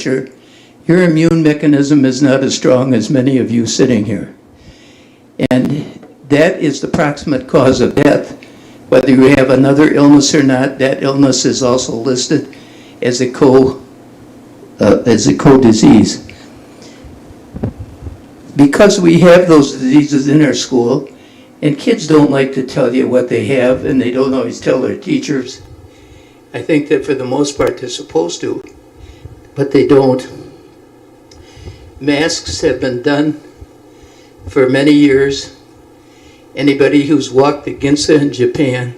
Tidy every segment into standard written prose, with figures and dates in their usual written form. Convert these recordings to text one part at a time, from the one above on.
temperature, your immune mechanism is not as strong as many of you sitting here. And that is the proximate cause of death. Whether you have another illness or not, that illness is also listed as a co-disease. Because we have those diseases in our school, and kids don't like to tell you what they have, and they don't always tell their teachers. I think that for the most part they're supposed to, but they don't. Masks have been done for many years. Anybody who's walked the Ginza in Japan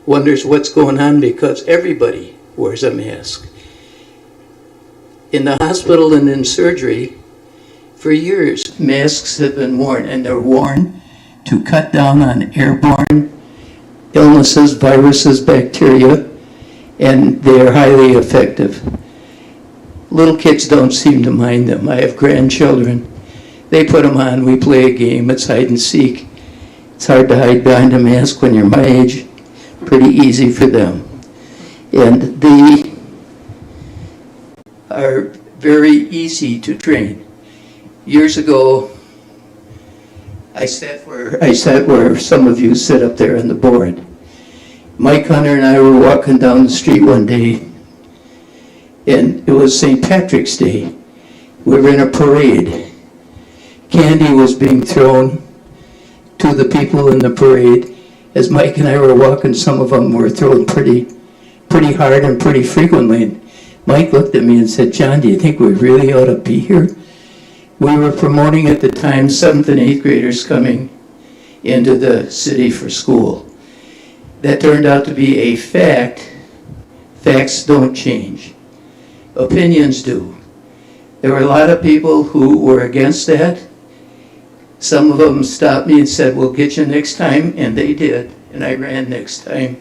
wonders what's going on because everybody wears a mask. In the hospital and in surgery, for years, masks have been worn, and they're worn to cut down on airborne illnesses, viruses, bacteria, and they are highly effective. Little kids don't seem to mind them. I have grandchildren. They put them on, we play a game, it's hide and seek. It's hard to hide behind a mask when you're my age. Pretty easy for them. And they are very easy to train. Years ago, I sat where some of you sit up there on the board. Mike Hunter and I were walking down the street one day, and it was St. Patrick's Day. We were in a parade. Candy was being thrown to the people in the parade. As Mike and I were walking, some of them were thrown pretty hard and pretty frequently. And Mike looked at me and said, "John, do you think we really ought to be here?" We were promoting at the time 7th and 8th graders coming into the city for school. That turned out to be a fact. Facts don't change. Opinions do. There were a lot of people who were against that. Some of them stopped me and said, "We'll get you next time," and they did, and I ran next time.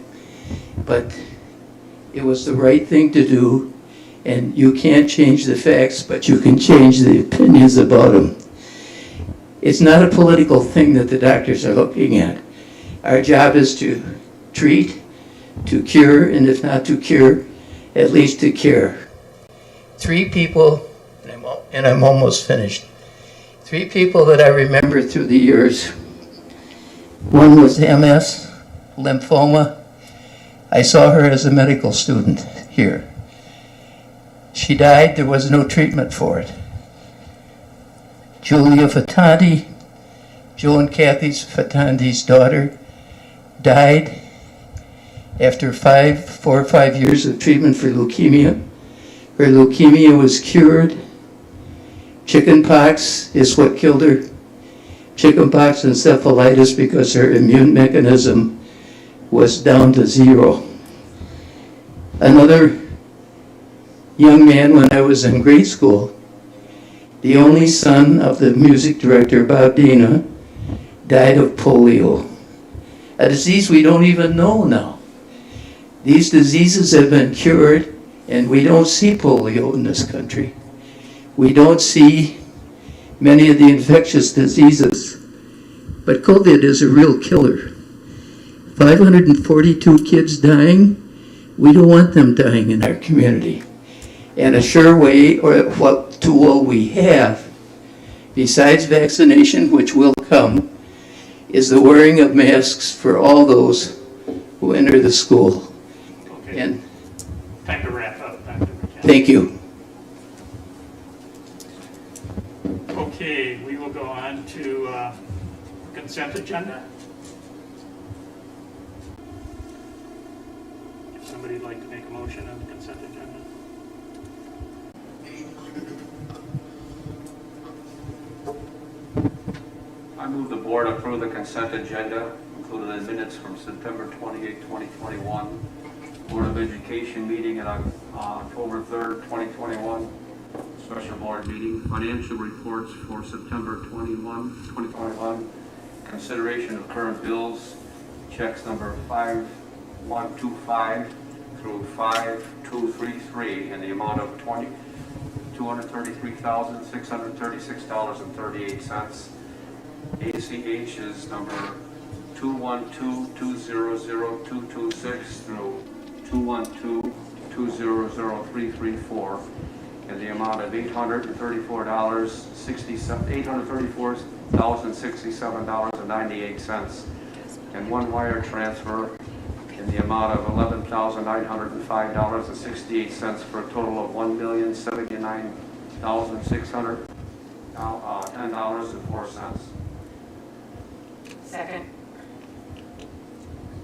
But it was the right thing to do. And you can't change the facts, but you can change the opinions about them. It's not a political thing that the doctors are looking at. Our job is to treat, to cure, and if not to cure, at least to care. 3 people, and I'm almost finished. 3 people that I remember through the years. One was MS, lymphoma. I saw her as a medical student here. She died, there was no treatment for it. Julia Fatandi, Joe and Kathy Fatandi's daughter, died after 4 or 5 years of treatment for leukemia. Her leukemia was cured. Chickenpox is what killed her. Chickenpox encephalitis because her immune mechanism was down to 0. Another young man when I was in grade school, the only son of the music director, Bob Dina, died of polio. A disease we don't even know now. These diseases have been cured, and we don't see polio in this country. We don't see many of the infectious diseases. But COVID is a real killer. 542 kids dying. We don't want them dying in our community. And a sure way, or what tool we have, besides vaccination, which will come, is the wearing of masks for all those who enter the school. Okay. And time to wrap up, Dr. McKenna. thank you. Okay, we will go on to consent agenda. If somebody'd like to make a motion on the consent agenda. I move the board approve the consent agenda included in minutes from September 28, 2021, Board of Education meeting at October 3rd, 2021, special board meeting, financial reports for September 2021, consideration of current bills, checks number 5125 through 5233 in the amount of $233,636.38. ACH is number 212-200-226 through 212-200-334. in the amount of $834,067.98, and one wire transfer in the amount of $11,905.68 for a total of $1,079,610.04. Second.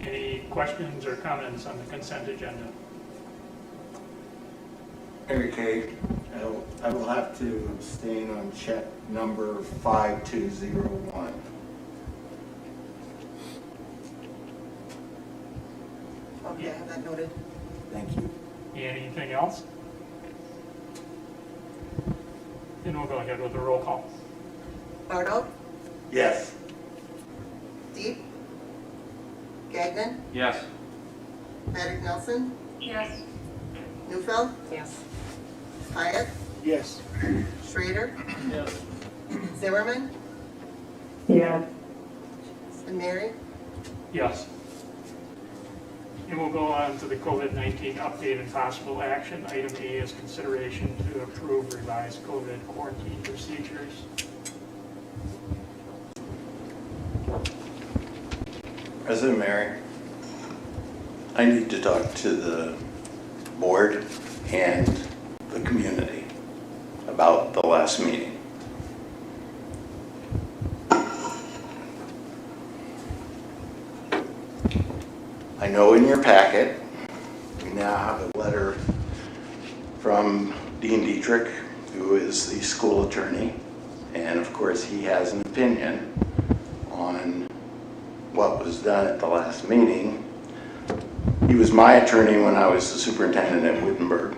Any questions or comments on the consent agenda? Mary Kay, I will have to abstain on check number 5201. Okay, I have that noted. Thank you. Anything else? Then we'll go ahead with the roll call. Bardo, Yes. Deep, Gagnon, Yes. Maddox Nelson, Yes. Newfeld, Yes. Hyatt, Yes. Schrader, Yes. Zimmerman, Yes. and Mary. Yes. And we'll go on to the COVID-19 update and possible action. Item A is consideration to approve revised COVID quarantine procedures. President Mary, I need to talk to the board and the community about the last meeting. I know in your packet, we now have a letter from Dean Dietrich, who is the school attorney, and of course he has an opinion on what was done at the last meeting. He was my attorney when I was the superintendent at Wittenberg.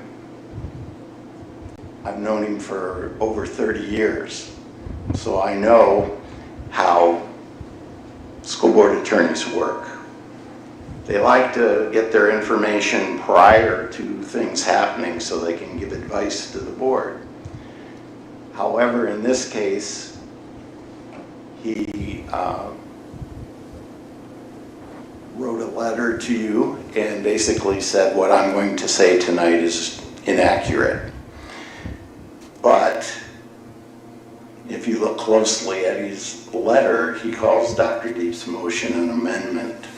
I've known him for over 30 years, so I know how school board attorneys work. They like to get their information prior to things happening so they can give advice to the board. However, in this case, he wrote a letter to you and basically said what I'm going to say tonight is inaccurate. But if you look closely at his letter, he calls Dr. Deep's motion an amendment.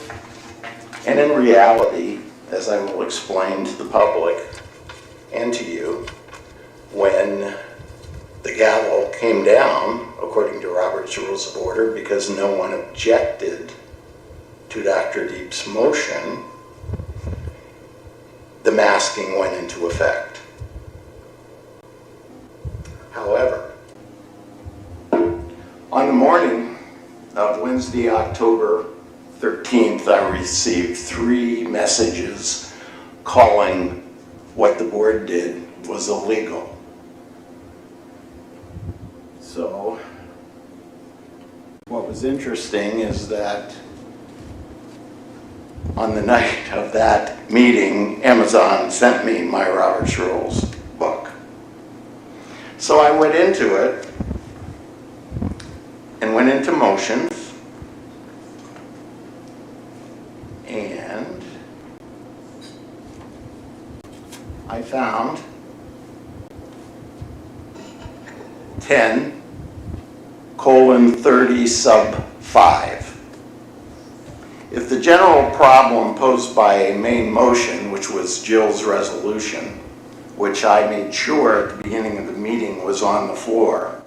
And in reality, as I will explain to the public and to you, when the gavel came down, according to Robert's Rules of Order, because no one objected to Dr. Deep's motion, the masking went into effect. However, on the morning of Wednesday, October 13th, I received 3 messages calling what the board did was illegal. So, what was interesting is that on the night of that meeting, Amazon sent me my Robert's Rules book. So I went into it and went into motions, and I found 10:30 sub 5. If the general problem posed by a main motion, which was Jill's resolution, which I made sure at the beginning of the meeting was on the floor,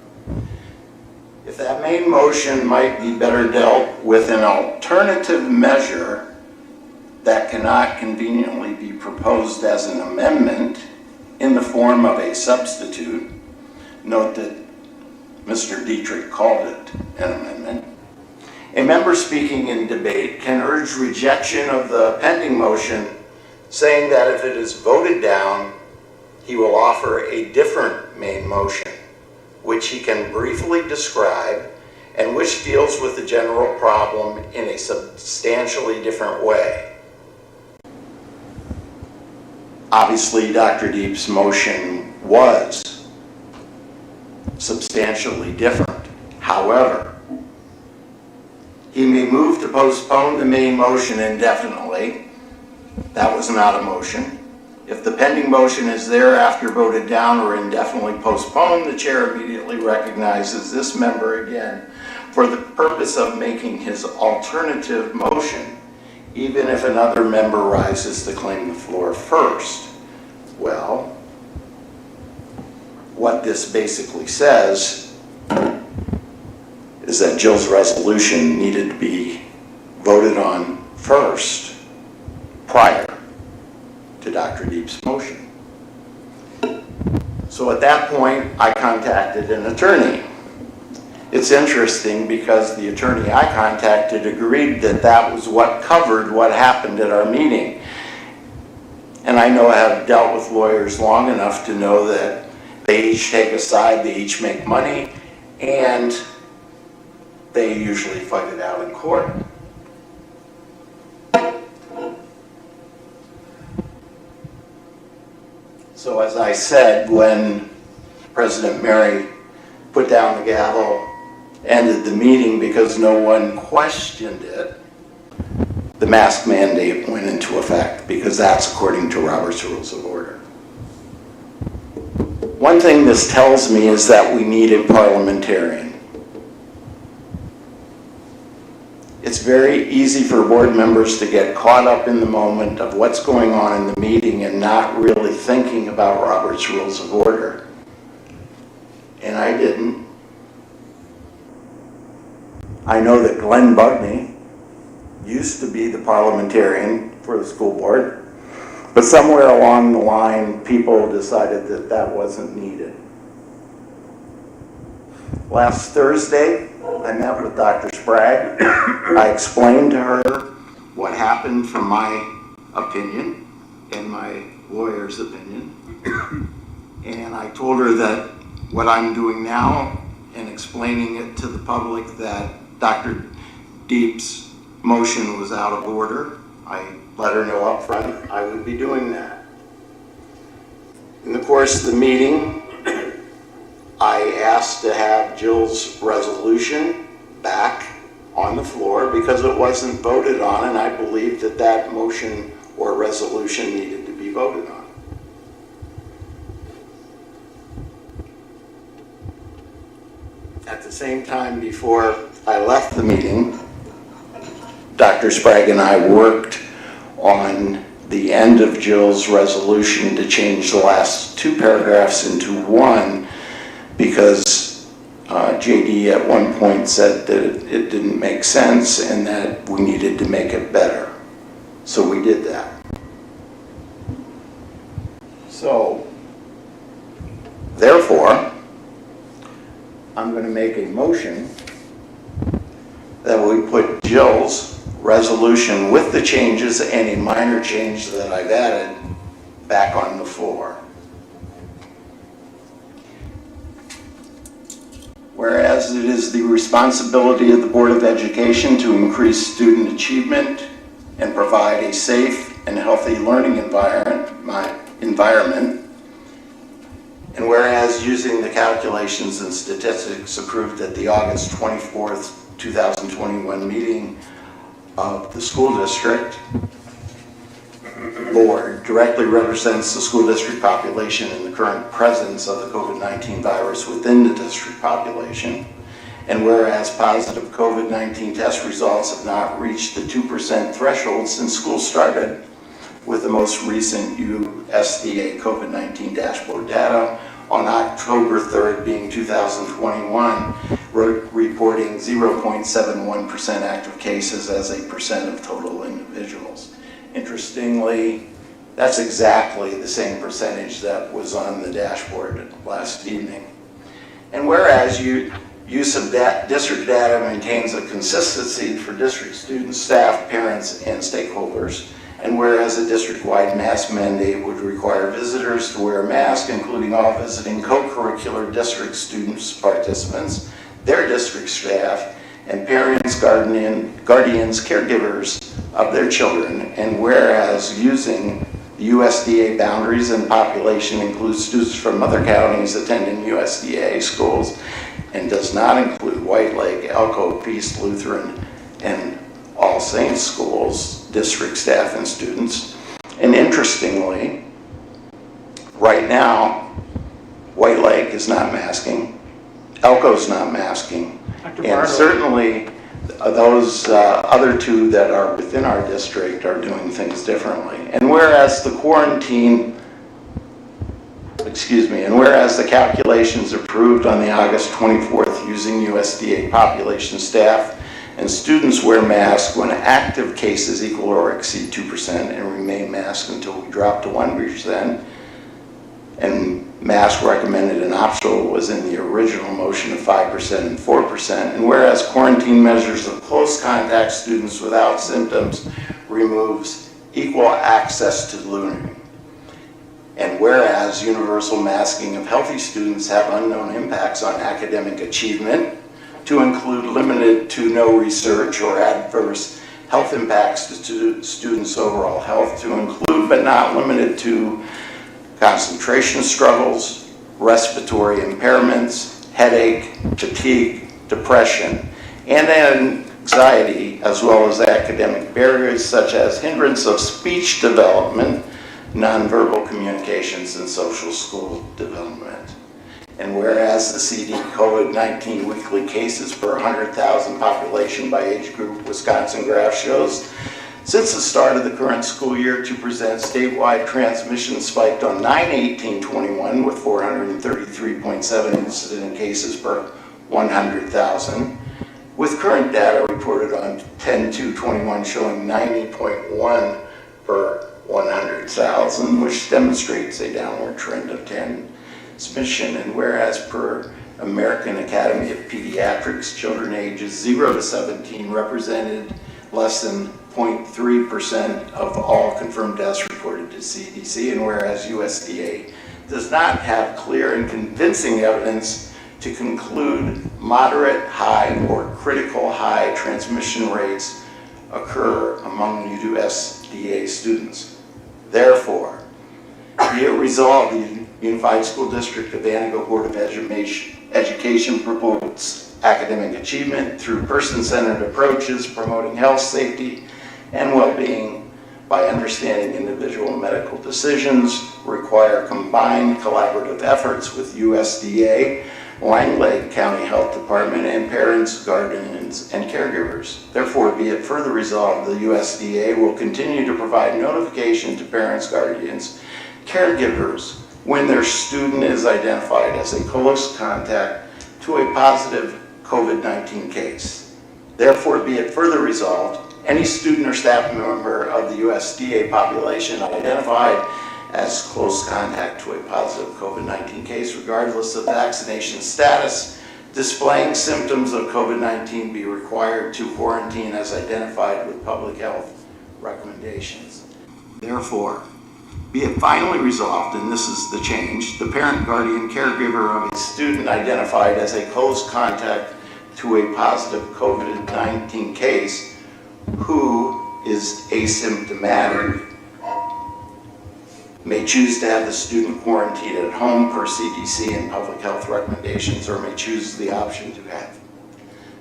if that main motion might be better dealt with an alternative measure that cannot conveniently be proposed as an amendment in the form of a substitute, note that Mr. Dietrich called it an amendment, a member speaking in debate can urge rejection of the pending motion, saying that if it is voted down, he will offer a different main motion, which he can briefly describe and which deals with the general problem in a substantially different way. Obviously, Dr. Deep's motion was substantially different. However, he may move to postpone the main motion indefinitely. That was not a motion. If the pending motion is thereafter voted down or indefinitely postponed, the chair immediately recognizes this member again for the purpose of making his alternative motion, even if another member rises to claim the floor first. Well, what this basically says is that Jill's resolution needed to be voted on first, prior to Dr. Deep's motion. So at that point, I contacted an attorney. It's interesting because the attorney I contacted agreed that that was what covered what happened at our meeting. And I know I have dealt with lawyers long enough to know that they each take a side, they each make money, and they usually fight it out in court. So as I said, when President Mary put down the gavel, ended the meeting because no one questioned it, the mask mandate went into effect because that's according to Robert's Rules of Order. One thing this tells me is that we need a parliamentarian. It's very easy for board members to get caught up in the moment of what's going on in the meeting and not really thinking about Robert's Rules of Order. And I didn't. I know that Glenn Bugney used to be the parliamentarian for the school board, but somewhere along the line, people decided that that wasn't needed. Last Thursday, I met with Dr. Sprague. I explained to her what happened from my opinion and my lawyer's opinion. And I told her that what I'm doing now and explaining it to the public that Dr. Deep's motion was out of order. I let her know up front I would be doing that. In the course of the meeting, I asked to have Jill's resolution back on the floor because it wasn't voted on, and I believed that that motion or resolution needed to be voted on. At the same time, before I left the meeting, Dr. Sprague and I worked on the end of Jill's resolution to change the last two paragraphs into one because JD at one point said that it didn't make sense and that we needed to make it better. So we did that. So, therefore, I'm going to make a motion that we put Jill's resolution with the changes, any minor change that I've added, back on the floor. Whereas it is the responsibility of the Board of Education to increase student achievement and provide a safe and healthy learning environment, and whereas using the calculations and statistics approved at the August 24th, 2021 meeting of the school district board directly represents the school district population in the current presence of the COVID-19 virus within the district population, and whereas positive COVID-19 test results have not reached the 2% threshold since school started, with the most recent USDA COVID-19 dashboard data on October 3rd being 2021, reporting 0.71% active cases as a percent of total individuals. Interestingly, that's exactly the same percentage that was on the dashboard last evening. And whereas use of district data maintains a consistency for district students, staff, parents, and stakeholders, and whereas a district-wide mask mandate would require visitors to wear a mask, including all visiting co-curricular district students, participants, their district staff, and parents, guardians, caregivers of their children, and whereas using the USDA boundaries and population includes students from other counties attending USDA schools and does not include White Lake, Elko, Peace Lutheran, and All Saints schools, district staff and students. And interestingly, Right now, White Lake is not masking, Elko's not masking, Dr. and Bartle. certainly those other two that are within our district are doing things differently. And whereas the calculations approved on the August 24th using USDA population staff and students wear masks when active cases equal or exceed 2% and remain masked until we drop to 1%, and mask recommended and optional was in the original motion of 5% and 4%, and whereas quarantine measures of close contact students without symptoms removes equal access to learning, and whereas universal masking of healthy students have unknown impacts on academic achievement, to include limited to no research or adverse health impacts to students' overall health, to include but not limited to concentration struggles, respiratory impairments, headache, fatigue, depression, and anxiety, as well as academic barriers such as hindrance of speech development, nonverbal communications, and social school development. And whereas the CD COVID-19 weekly cases per 100,000 population by age group Wisconsin graph shows, since the start of the current school year, to present statewide transmission spiked on 9/18/21 with 433.7 incident cases per 100,000, with current data reported on 10/2/21 showing 90.1 per 100,000, which demonstrates a downward trend of transmission. And whereas per American Academy of Pediatrics, children ages 0 to 17 represented less than 0.3% of all confirmed deaths reported to CDC, and whereas USDA does not have clear and convincing evidence to conclude moderate high or critical high transmission rates occur among USDA students. Therefore, be it resolved, the Unified School District of Antigo Board of Education promotes academic achievement through person-centered approaches, promoting health, safety, and well-being by understanding individual medical decisions, require combined collaborative efforts with USDA, Langley County Health Department, and parents, guardians, and caregivers. Therefore, be it further resolved, the USDA will continue to provide notification to parents, guardians, caregivers when their student is identified as a close contact to a positive COVID-19 case. Therefore, be it further resolved, any student or staff member of the USDA population identified as close contact to a positive COVID-19 case, regardless of vaccination status, displaying symptoms of COVID-19, be required to quarantine as identified with public health recommendations. Therefore, be it finally resolved, and this is the change, the parent, guardian, caregiver of a student identified as a close contact to a positive COVID-19 case who is asymptomatic may choose to have the student quarantined at home per CDC and public health recommendations, or may choose the option to have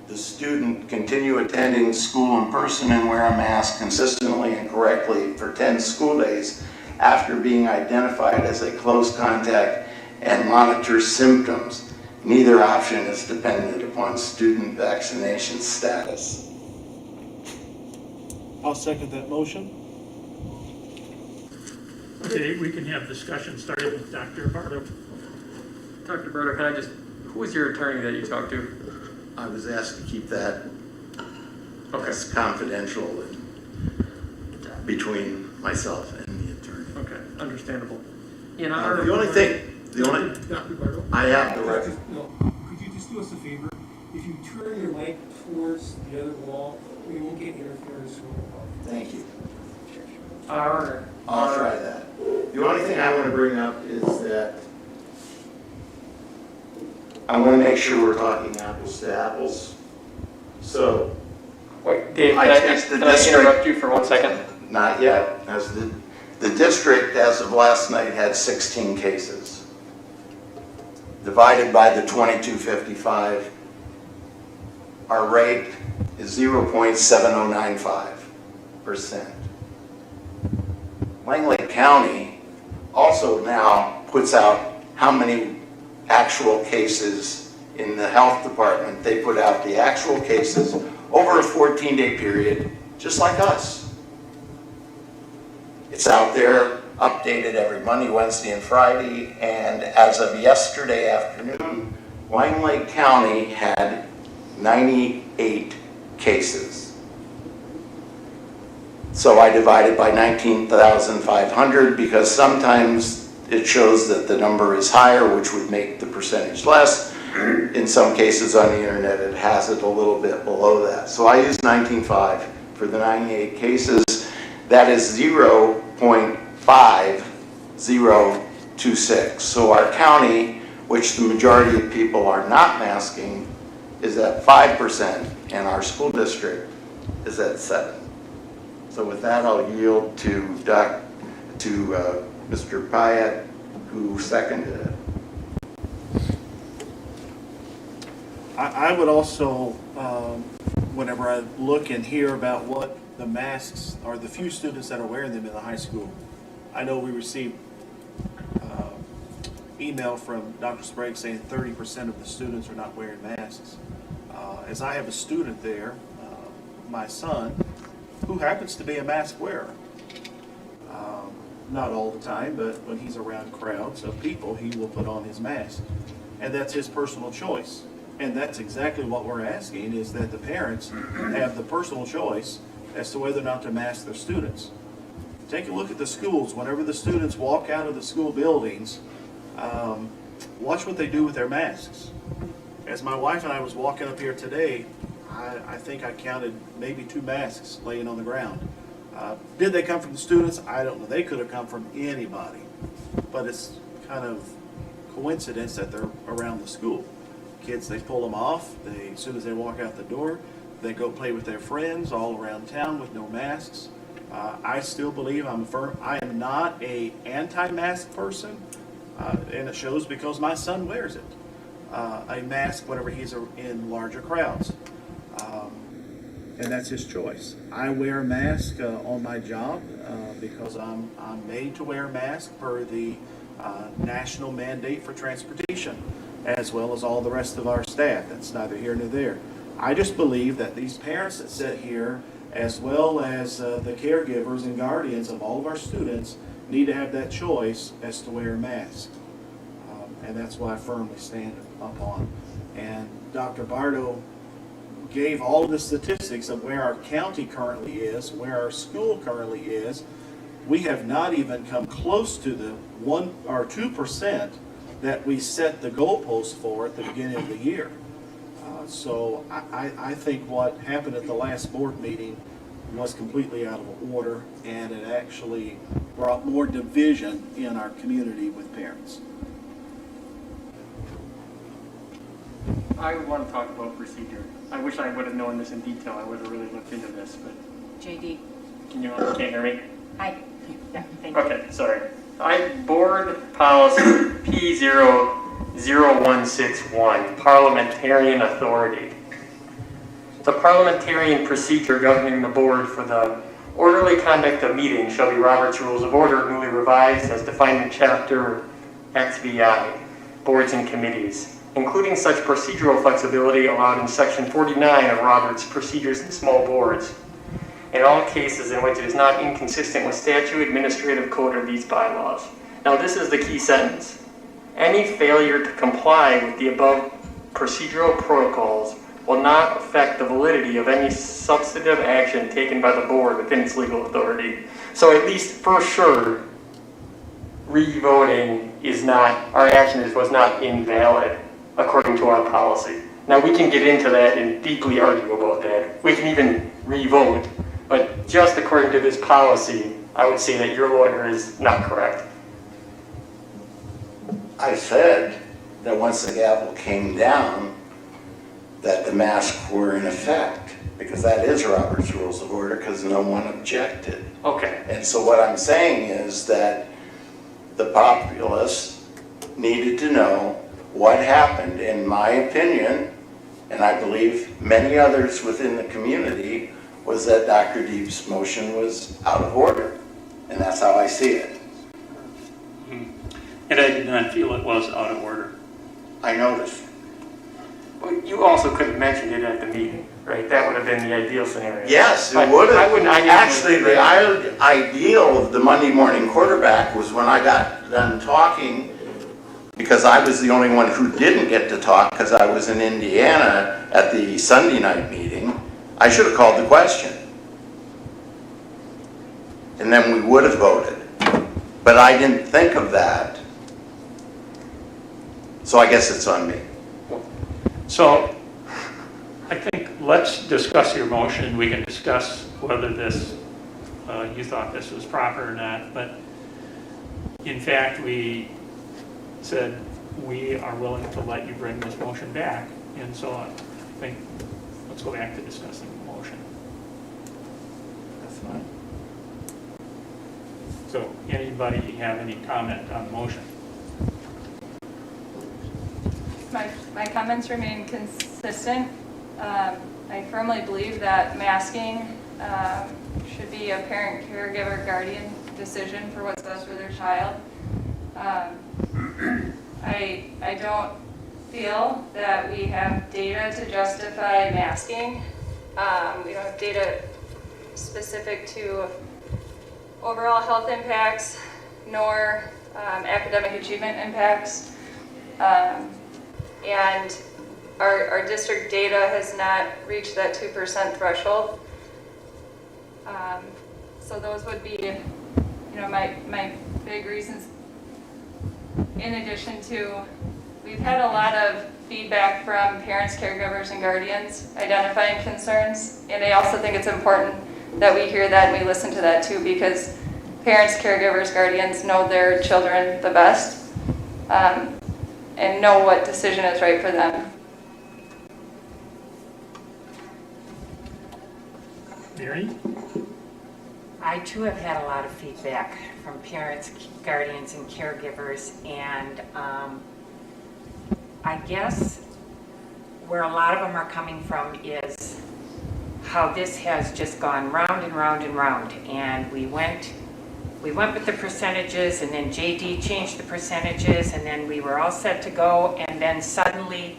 the student continue attending school in person and wear a mask consistently and correctly for 10 school days after being identified as a close contact and monitor symptoms. Neither option is dependent upon student vaccination status. I'll second that motion. Okay, we can have discussion starting with Dr. Bartle. Dr. Berto, can I just, who was your attorney that you talked to? I was asked to keep that Okay. as confidential between myself and the attorney. Okay, understandable. In The our, only thing, Dr. Bartle? I have the record. No, could you just do us a favor? If you turn your mic towards the other wall, we won't get interference from above. Thank you. our, I'll try that. The only thing I want to bring up is that I want to make sure we're talking apples to apples. So, wait, Dave, I can text the can I district. interrupt you for 1 second? not yet, as the district as of last night had 16 cases. Divided by the 2255, our rate is 0.7095%. Langley County also now puts out how many actual cases in the health department. They put out the actual cases over a 14-day period, just like us. It's out there, updated every Monday, Wednesday, and Friday, and as of yesterday afternoon, Wine Lake County had 98 cases. So I divided by 19,500 because sometimes it shows that the number is higher, which would make the percentage less. In some cases on the internet, it has it a little bit below that. So I use 19.5 for the 98 cases. That is 0.5026. So our county, which the majority of people are not masking, is at 5%, and our school district is at 7%. So with that, I'll yield to Mr. Pyatt, who seconded it. I would also, whenever I look and hear about what the masks are, the few students that are wearing them in the high school, I know we received email from Dr. Sprague saying 30% of the students are not wearing masks. As I have a student there, my son, who happens to be a mask wearer. Not all the time, but when he's around crowds of people, he will put on his mask. And that's his personal choice. And that's exactly what we're asking, is that the parents have the personal choice as to whether or not to mask their students. Take a look at the schools. Whenever the students walk out of the school buildings, watch what they do with their masks. As my wife and I was walking up here today, I think I counted maybe 2 masks laying on the ground. Did they come from the students? I don't know. They could have come from anybody. But it's kind of coincidence that they're around the school. Kids, they pull them off. As soon as they walk out the door, they go play with their friends all around town with no masks. I still believe I am not a anti-mask person, and it shows because my son wears it. A mask whenever he's in larger crowds. And that's his choice. I wear a mask on my job because I'm made to wear a mask per the national mandate for transportation, as well as all the rest of our staff. That's neither here nor there. I just believe that these parents that sit here, as well as the caregivers and guardians of all of our students, need to have that choice as to wear a mask. And that's what I firmly stand upon. And Dr. Bardo gave all of the statistics of where our county currently is, where our school currently is. We have not even come close to the 1 or 2% that we set the goalpost for at the beginning of the year. So I think what happened at the last board meeting was completely out of order, and it actually brought more division in our community with parents. I want to talk about procedure. I wish I would have known this in detail. I would have really looked into this, but JD. can't hear me? Hi. Yeah, thank you. Okay, sorry. Board policy P00161, parliamentarian authority. The parliamentarian procedure governing the board for the orderly conduct of meetings shall be Robert's Rules of Order, newly revised as defined in Chapter XVI, Boards and Committees, including such procedural flexibility allowed in Section 49 of Robert's Procedures in Small Boards, in all cases in which it is not inconsistent with statute, administrative code, or these bylaws. Now, this is the key sentence. Any failure to comply with the above procedural protocols will not affect the validity of any substantive action taken by the board within its legal authority. So at least for sure, re-voting is not, our action was not invalid according to our policy. Now we can get into that and deeply argue about that. We can even re-vote, but just according to this policy, I would say that your lawyer is not correct. I said that once the gavel came down, that the masks were in effect, because that is Robert's Rules of Order, because no one objected. Okay. And so what I'm saying is that the populace needed to know what happened. In my opinion, and I believe many others within the community, was that Dr. Deep's motion was out of order. And that's how I see it. And I did not feel it was out of order. I noticed. Well, you also could have mentioned it at the meeting, right? That would have been the ideal scenario. Yes, But it would I have. wouldn't- I didn't- Actually, the ideal of the Monday morning quarterback was when I got done talking, because I was the only one who didn't get to talk because I was in Indiana at the Sunday night meeting. I should have called the question. And then we would have voted. But I didn't think of that. So I guess it's on me. So I think let's discuss your motion. We can discuss whether this, you thought this was proper or not. But in fact, we said we are willing to let you bring this motion back. And so I think let's go back to discussing the motion. That's fine. So anybody have any comment on the motion? My comments remain consistent. I firmly believe that masking should be a parent, caregiver, guardian decision for what's best for their child. I don't feel that we have data to justify masking. We don't have data specific to overall health impacts nor academic achievement impacts. And our district data has not reached that 2% threshold. So those would be, my big reasons. In addition to, we've had a lot of feedback from parents, caregivers, and guardians identifying concerns. And I also think it's important that we hear that and we listen to that too, because parents, caregivers, guardians know their children the best. And know what decision is right for them. Mary? I too have had a lot of feedback from parents, guardians, and caregivers, and I guess where a lot of them are coming from is how this has just gone round and round and round, and we went with the percentages, and then JD changed the percentages, and then we were all set to go, and then suddenly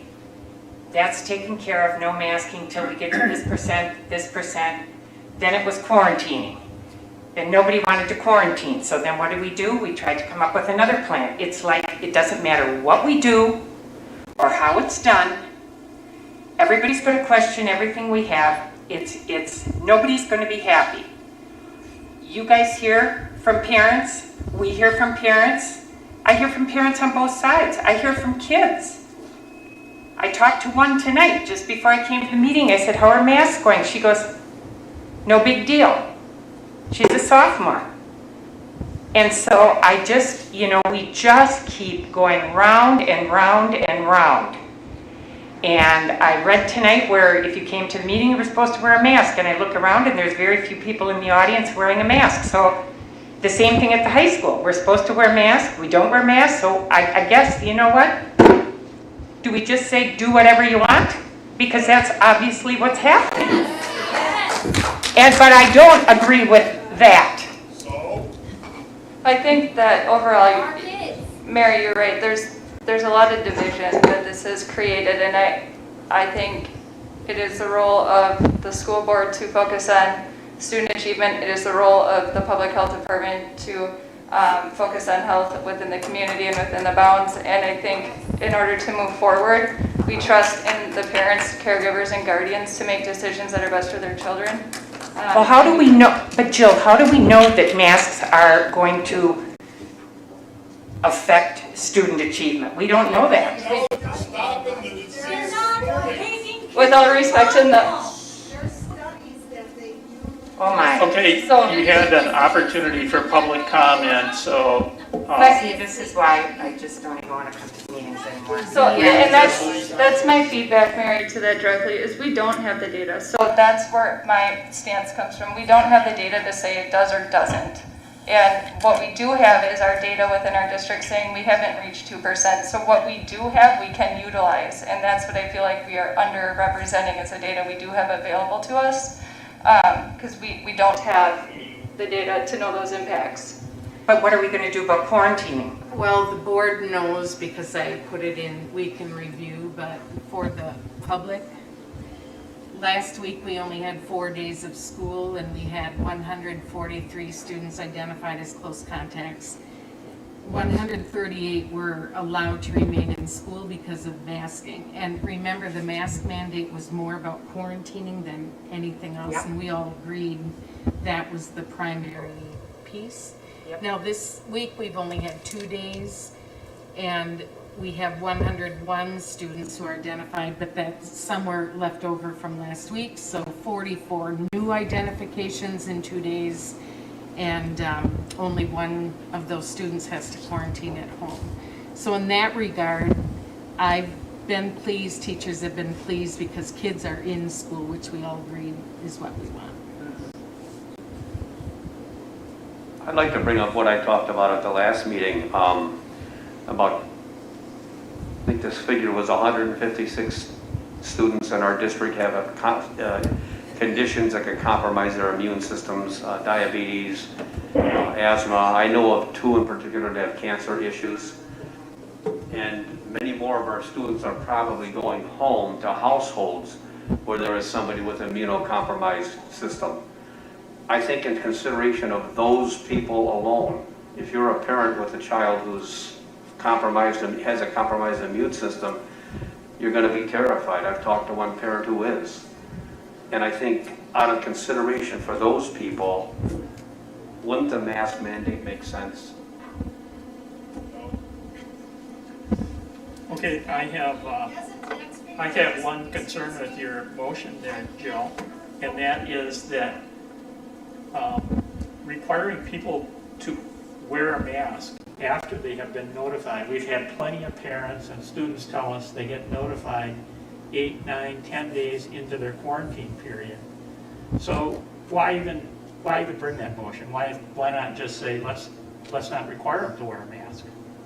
that's taken care of, no masking till we get to this percent. Then it was quarantining. Then nobody wanted to quarantine, so then what do? We tried to come up with another plan. It's like, it doesn't matter what we do or how it's done, everybody's going to question everything we have. Nobody's going to be happy. You guys hear from parents, we hear from parents. I hear from parents on both sides. I hear from kids. I talked to one tonight just before I came to the meeting. I said, how are masks going? She goes, no big deal. She's a sophomore. And so I just, we just keep going round and round and round. And I read tonight where if you came to the meeting, you were supposed to wear a mask. And I look around and there's very few people in the audience wearing a mask. So the same thing at the high school. We're supposed to wear masks. We don't wear masks. So I guess, you know what? Do we just say do whatever you want? Because that's obviously what's happening. But I don't agree with that. I think that overall, Mary, you're right. There's a lot of division that this has created, and I think it is the role of the school board to focus on student achievement. It is the role of the public health department to focus on health within the community and within the bounds. And I think in order to move forward, we trust in the parents, caregivers, and guardians to make decisions that are best for their children. Well, how do we know, but Jill, how do we know that masks are going to affect student achievement? We don't know that. With all respect in the... Oh my. Okay, So- you had an opportunity for public comment, so... See, this is why I just don't even want to come to meetings anymore. So, and that's my feedback, Mary, to that directly, is we don't have the data. So that's where my stance comes from. We don't have the data to say it does or doesn't. And what we do have is our data within our district saying we haven't reached 2%. So what we do have, we can utilize. And that's what I feel like we are underrepresenting as the data we do have available to us. Because we don't have the data to know those impacts. But what are we going to do about quarantining? Well, the board knows because I put it in week in review, but for the public, last week we only had 4 days of school and we had 143 students identified as close contacts. 138 were allowed to remain in school because of masking. And remember, the mask mandate was more about quarantining than anything else, Yep. and we all agreed that was the primary piece. Yep. Now, this week, we've only had 2 days, and we have 101 students who are identified, but that's somewhere left over from last week, so 44 new identifications in 2 days, and only one of those students has to quarantine at home. So in that regard, I've been pleased, teachers have been pleased, because kids are in school, which we all agreed is what we want. I'd like to bring up what I talked about at the last meeting, about, I think this figure was 156 students in our district have conditions that could compromise their immune systems, diabetes, asthma. I know of 2 in particular that have cancer issues. And many more of our students are probably going home to households where there is somebody with an immunocompromised system. I think in consideration of those people alone, if you're a parent with a child who's compromised and has a compromised immune system, you're going to be terrified. I've talked to one parent who is. And I think out of consideration for those people, wouldn't the mask mandate make sense? Okay, I have one concern with your motion there, Joe, and that is that requiring people to wear a mask after they have been notified. We've had plenty of parents and students tell us they get notified 8, 9, 10 days into their quarantine period. So why even bring that motion? Why not just say let's not require them to wear a mask?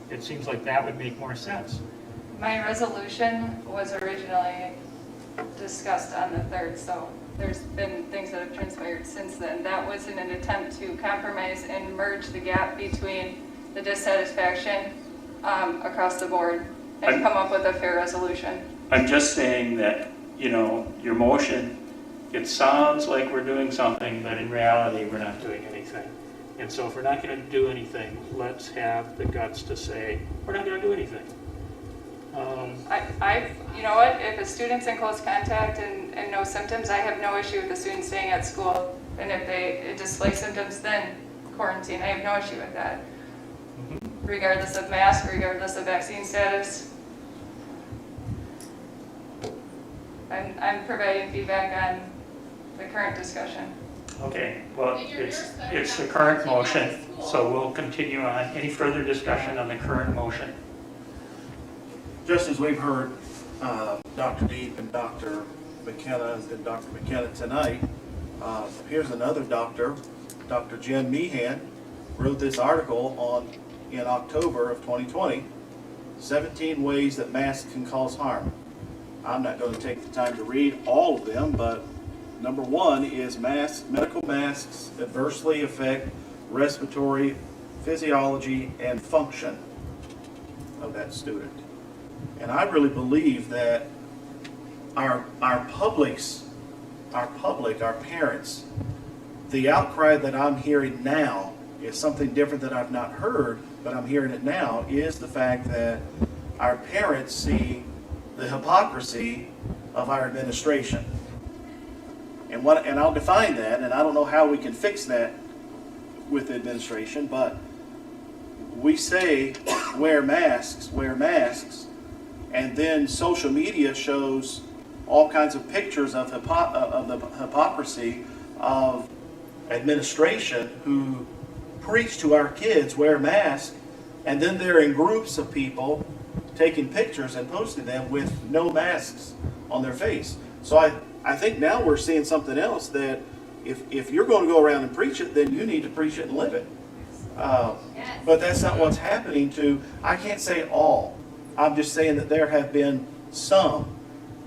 It seems like that would make more sense. My resolution was originally discussed on the 3rd, so there's been things that have transpired since then. That was in an attempt to compromise and merge the gap between the dissatisfaction across the board and come up with a fair resolution. I'm just saying that, your motion, it sounds like we're doing something, but in reality, we're not doing anything. And so if we're not going to do anything, let's have the guts to say, we're not going to do anything. You know what, if a student's in close contact and no symptoms, I have no issue with the student staying at school. And if it displays symptoms, then quarantine. I have no issue with that. Regardless of mask, regardless of vaccine status. I'm providing feedback on the current discussion. Okay, well, it's the current motion, so we'll continue on. Any further discussion on the current motion? Just as we've heard Dr. Deep and Dr. McKenna and Dr. McKenna tonight, here's another doctor, Dr. Jen Meehan, wrote this article in October of 2020, 17 ways that masks can cause harm. I'm not going to take the time to read all of them, but number 1 is medical masks adversely affect respiratory physiology and function of that student. And I really believe that our parents, the outcry that I'm hearing now is something different that I've not heard, but I'm hearing it now, is the fact that our parents see the hypocrisy of our administration. And I'll define that, and I don't know how we can fix that with the administration, but we say wear masks, and then social media shows all kinds of pictures of the hypocrisy of administration who preach to our kids wear masks, and then they're in groups of people taking pictures and posting them with no masks on their face. So I think now we're seeing something else, that if you're going to go around and preach it, then you need to preach it and live it. But that's not what's happening I can't say all. I'm just saying that there have been some,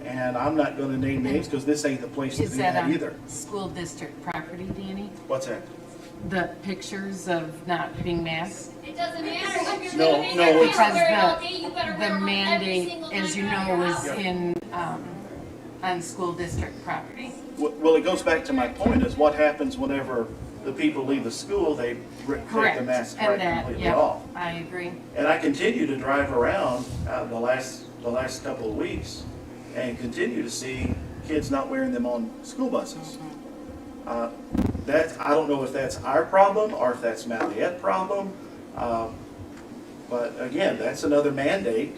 and I'm not going to name names because this ain't the place to do that either. Is that on school district property, Danny? What's that? the pictures of not being masked? It doesn't matter if you're No, living in no, your it's- house, wear it all day, you better The wear them every mandate, single as time you you're out know, your was house. in, on school district property. Well, it goes back to my point, is what happens whenever the people leave the school, they take Correct. the mask And right that, completely yep, off. I agree. And I continue to drive around the last couple of weeks and continue to see kids not wearing them on school buses. I don't know if that's our problem or if that's Maliette problem. But again, that's another mandate.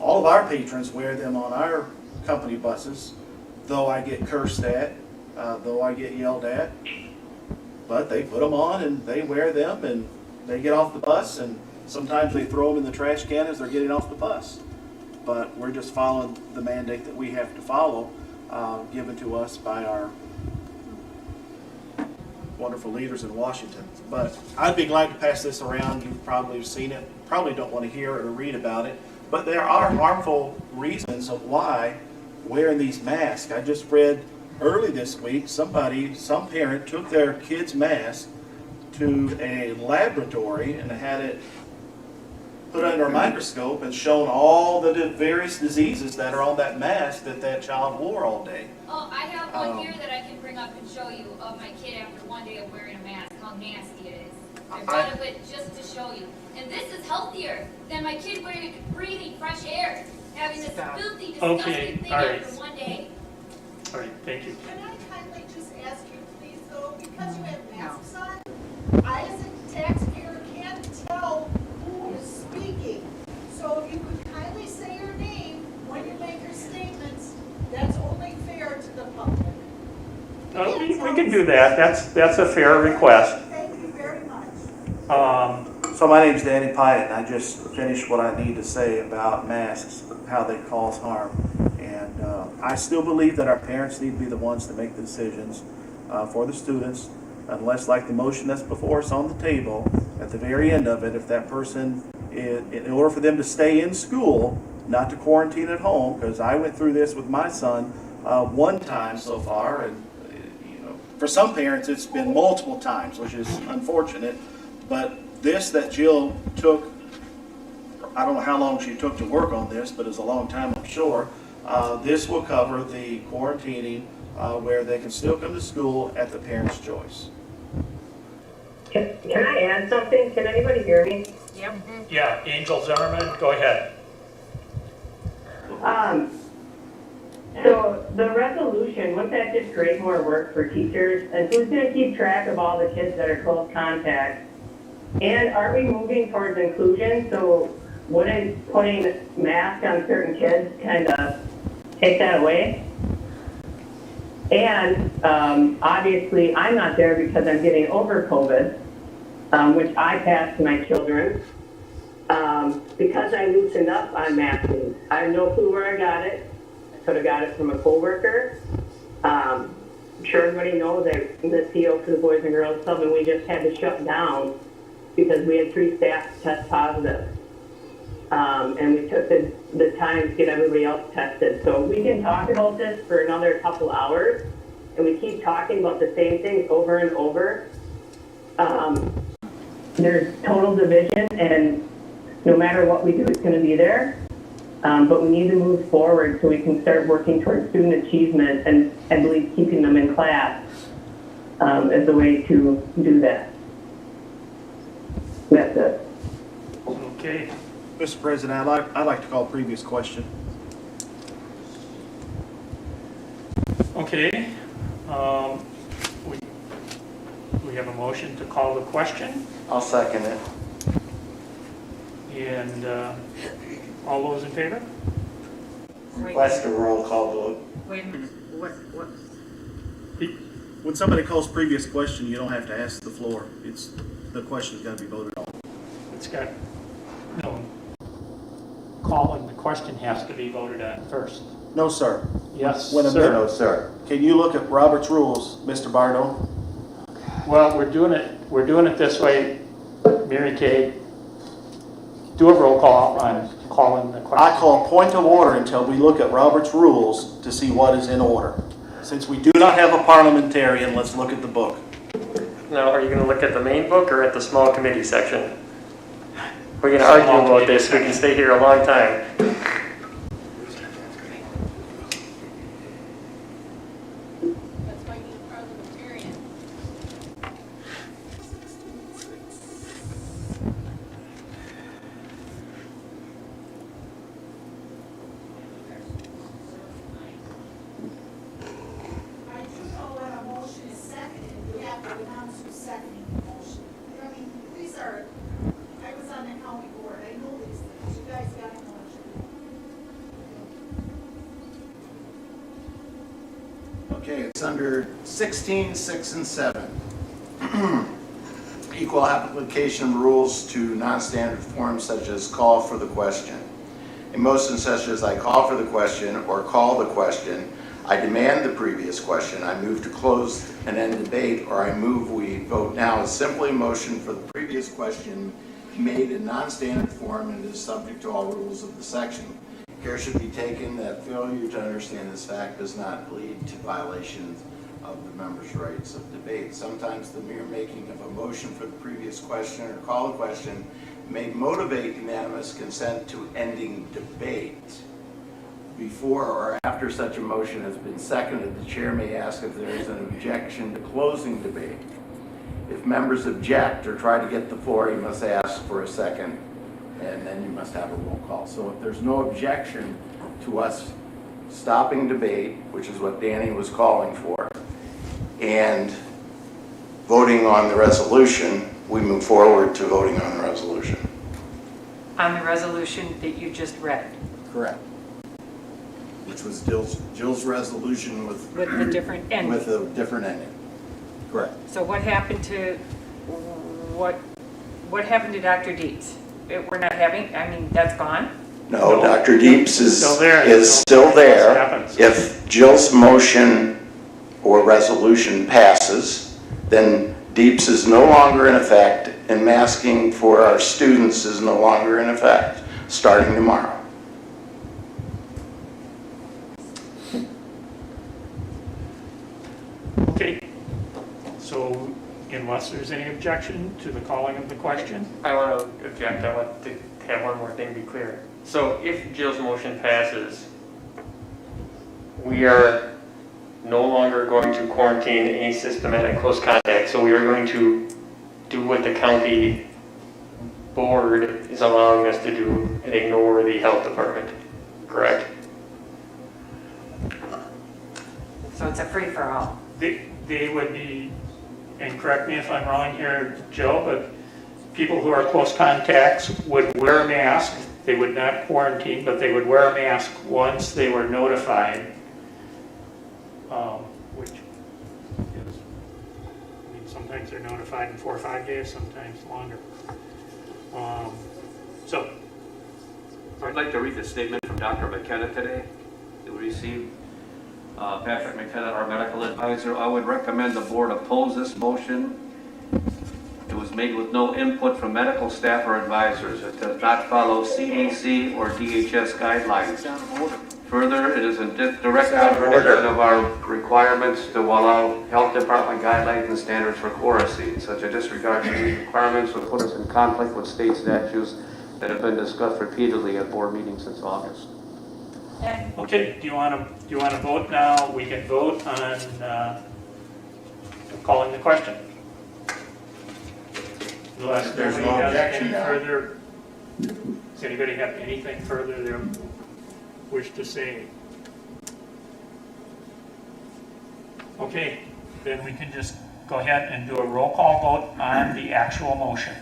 All of our patrons wear them on our company buses, though I get cursed at, though I get yelled at. But they put them on and they wear them and they get off the bus, and sometimes they throw them in the trash can as they're getting off the bus. But we're just following the mandate that we have to follow, given to us by our wonderful leaders in Washington. But I'd be glad to pass this around. You've probably seen it, probably don't want to hear it or read about it. But there are harmful reasons of why wearing these masks. I just read early this week, some parent took their kid's mask to a laboratory and had it put under a microscope and shown all the various diseases that are on that mask that child wore all day. Oh, I have one here that I can bring up and show you of my kid after one day of wearing a mask, how nasty it is. I brought it just to show you. And this is healthier than my kid breathing fresh air, having this filthy, disgusting thing all right. after one day. All right, thank you. Can I kindly just ask you, please, though, because you have masks on, I as a taxpayer can't tell who is speaking. So if you could kindly say your name when you make your statements, that's only fair to the public. We can do that. That's a fair request. Thank you very much. So my name's Danny Pyatt, and I just finished what I need to say about masks, how they cause harm. And I still believe that our parents need to be the ones to make the decisions for the students, unless, like the motion that's before us on the table, at the very end of it, if that person, in order for them to stay in school, not to quarantine at home, because I went through this with my son one time so far, and for some parents it's been multiple times, which is unfortunate. But this that Jill took, I don't know how long she took to work on this, but it's a long time, I'm sure. This will cover the quarantining where they can still come to school at the parent's choice. Can I add something? Can anybody hear me? Yep. Yeah, Angel Zimmerman, go ahead. So the resolution, wouldn't that just create more work for teachers? And who's going to keep track of all the kids that are close contact? And are we moving towards inclusion? So wouldn't putting masks on certain kids kind of take that away? And obviously, I'm not there because I'm getting over COVID, which I passed to my children. Because I loosened up on masking, I have no clue where I got it. I could have got it from a coworker. I'm sure everybody knows that the CEO for the Boys and Girls Club, and we just had to shut down because we had 3 staff test positive. And we took the time to get everybody else tested. So we can talk about this for another couple hours, and we keep talking about the same things over and over. There's total division, and no matter what we do, it's going to be there. But we need to move forward so we can start working towards student achievement, and I believe keeping them in class is the way to do that. That's it. Okay. Mr. President, I'd like to call a previous question. Okay. We have a motion to call the question, I'll second it. and all those in favor? Last roll call vote. Wait a minute, what? When somebody calls previous question, you don't have to ask the floor. The question's got to be voted on. It's got, no, calling the question has to be voted on first. No, sir. Yes, When a sir. No, sir. Can you look at Robert's rules, Mr. Barno? Well, we're doing it this way, Mary Kay. Do a roll call on calling the question. I call point of order until we look at Robert's rules to see what is in order. Since we do not have a parliamentarian, let's look at the book. Now, are you going to look at the main book or at the small committee section? We're going to argue about this. We can stay here a long time. That's why you need a parliamentarian. I do know when a motion is seconded, we have to announce who's seconding the motion. I mean, these are, I was on the county board, I know these things, you guys gotta know what you're doing. Okay, it's under 16, 6, and 7. Equal application rules to non-standard forms such as call for the question. In most instances, I call for the question or call the question. I demand the previous question. I move to close and end debate, or I move we vote now is simply a motion for the previous question made in non-standard form and is subject to all rules of the section. Care should be taken that failure to understand this fact does not lead to violations of the members' rights of debate. Sometimes the mere making of a motion for the previous question or call a question may motivate unanimous consent to ending debate. Before or after such a motion has been seconded, the chair may ask if there is an objection to closing debate. If members object or try to get the floor, you must ask for a second, and then you must have a roll call. So if there's no objection to us stopping debate, which is what Danny was calling for, and voting on the resolution, we move forward to voting on the resolution. On the resolution that you just read, Correct. Which was Jill's resolution with with the different ending. with a different ending. Correct. So what happened to, what happened to Dr. Dietz? We're not having, I mean, that's gone? No, Dr. Deeps is Still there. still What there. happens? If Jill's motion or resolution passes, then Deeps is no longer in effect, and masking for our students is no longer in effect, starting tomorrow. Okay, so unless there's any objection to the calling of the question, I want to object. I want to have one more thing be clear. So if Jill's motion passes, we are no longer going to quarantine any systematic close contact. So we are going to do what the county board is allowing us to do and ignore the health department, correct? So it's a free-for-all. they would be, and correct me if I'm wrong here, Joe, but people who are close contacts would wear a mask. They would not quarantine, but they would wear a mask once they were notified, which is, I mean, sometimes they're notified in 4 or 5 days, sometimes longer. So, I'd like to read the statement from Dr. McKenna today that we received. Patrick McKenna, our medical advisor. I would recommend the board oppose this motion. It was made with no input from medical staff or advisors. It does not follow CDC or DHS guidelines. Further, it is in direct contradiction of our requirements to allow health department guidelines and standards for Chloracine. Such a disregard for these requirements would put us in conflict with state statutes that have been discussed repeatedly at board meetings since August. okay, do you want to vote now? We can vote on calling the question. Unless There's no anybody has objection any now. further, does anybody have anything further they wish to say? Okay, then we can just go ahead and do a roll call vote on the actual motion.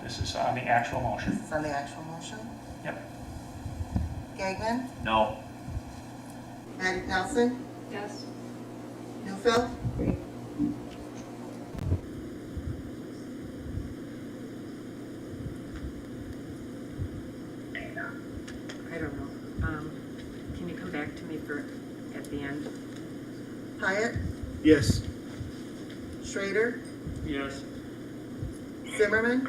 This is on the actual motion. This is on the actual motion. Yep. Gagnon, No. Magic Nelson, Yes. Newfield, I don't know. Can you come back to me for, at the end? Hyatt, Yes. Schrader, Yes. Zimmerman,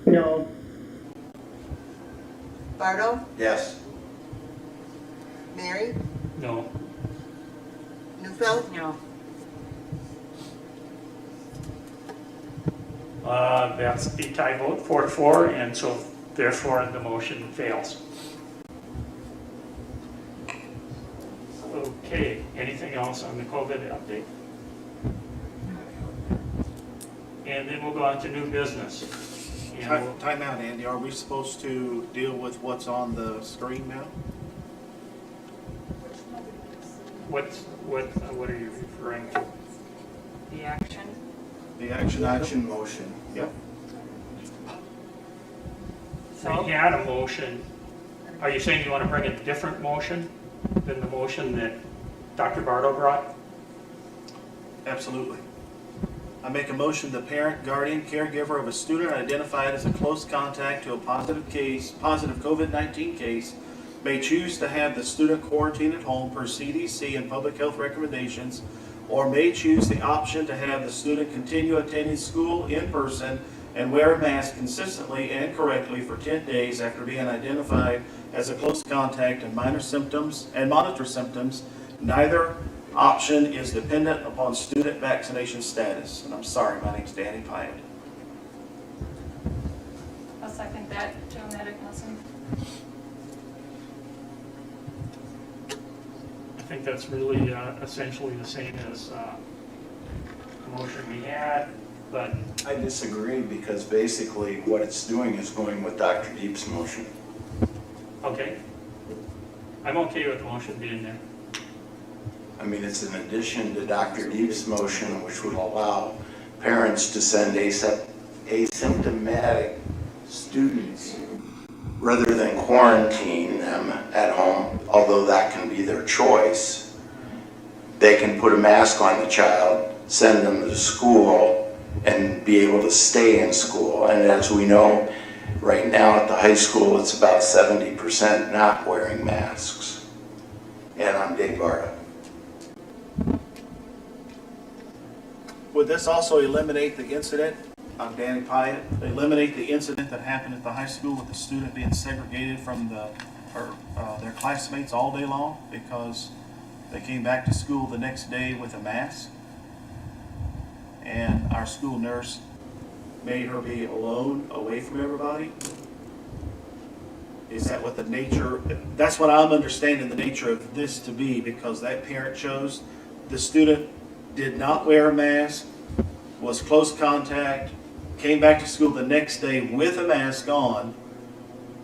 No. Bardo, Yes. Mary, No. Newfield, No. That's the tie vote, 4-4, and so therefore the motion fails. Okay, anything else on the COVID update? And then we'll go on to new business. And we'll- Time out, Andy. Are we supposed to deal with what's on the screen now? what are you referring to? The action. The action item? Action motion. Yep. We had a motion. Are you saying you want to bring a different motion than the motion that Dr. Bardo brought? Absolutely. I make a motion the parent, guardian, caregiver of a student identified as a close contact to a positive COVID-19 case may choose to have the student quarantined at home per CDC and public health recommendations, or may choose the option to have the student continue attending school in person and wear a mask consistently and correctly for 10 days after being identified as a close contact and monitor symptoms. Neither option is dependent upon student vaccination status. And I'm sorry, my name's Danny Pyatt. I'll second that, Joe Maddox-Nelson. I think that's really essentially the same as the motion we had, but I disagree because basically what it's doing is going with Dr. Deep's motion. okay. I'm okay with the motion being there. I mean, it's an addition to Dr. Deep's motion, which would allow parents to send asymptomatic students rather than quarantine them at home, although that can be their choice. They can put a mask on the child, send them to school, and be able to stay in school. And as we know, right now at the high school, it's about 70% not wearing masks. And I'm Dave Bardo. Would this also eliminate the incident? I'm Danny Pyatt. Eliminate the incident that happened at the high school with the student being segregated from their classmates all day long because they came back to school the next day with a mask, and our school nurse made her be alone, away from everybody? Is that what the nature? That's what I'm understanding the nature of this to be, because that parent chose. The student did not wear a mask, was close contact, came back to school the next day with a mask on.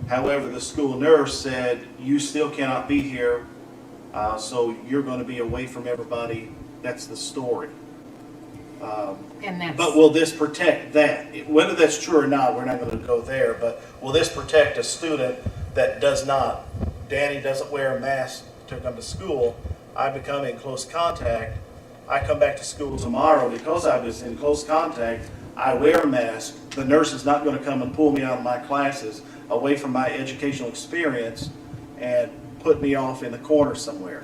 However, the school nurse said, you still cannot be here, so you're going to be away from everybody. That's the story. But will this protect that? Whether that's true or not, we're not going to go there, but will this protect a student that does not? Danny doesn't wear a mask to come to school. I become in close contact. I come back to school tomorrow because I was in close contact. I wear a mask. The nurse is not going to come and pull me out of my classes, away from my educational experience, and put me off in the corner somewhere.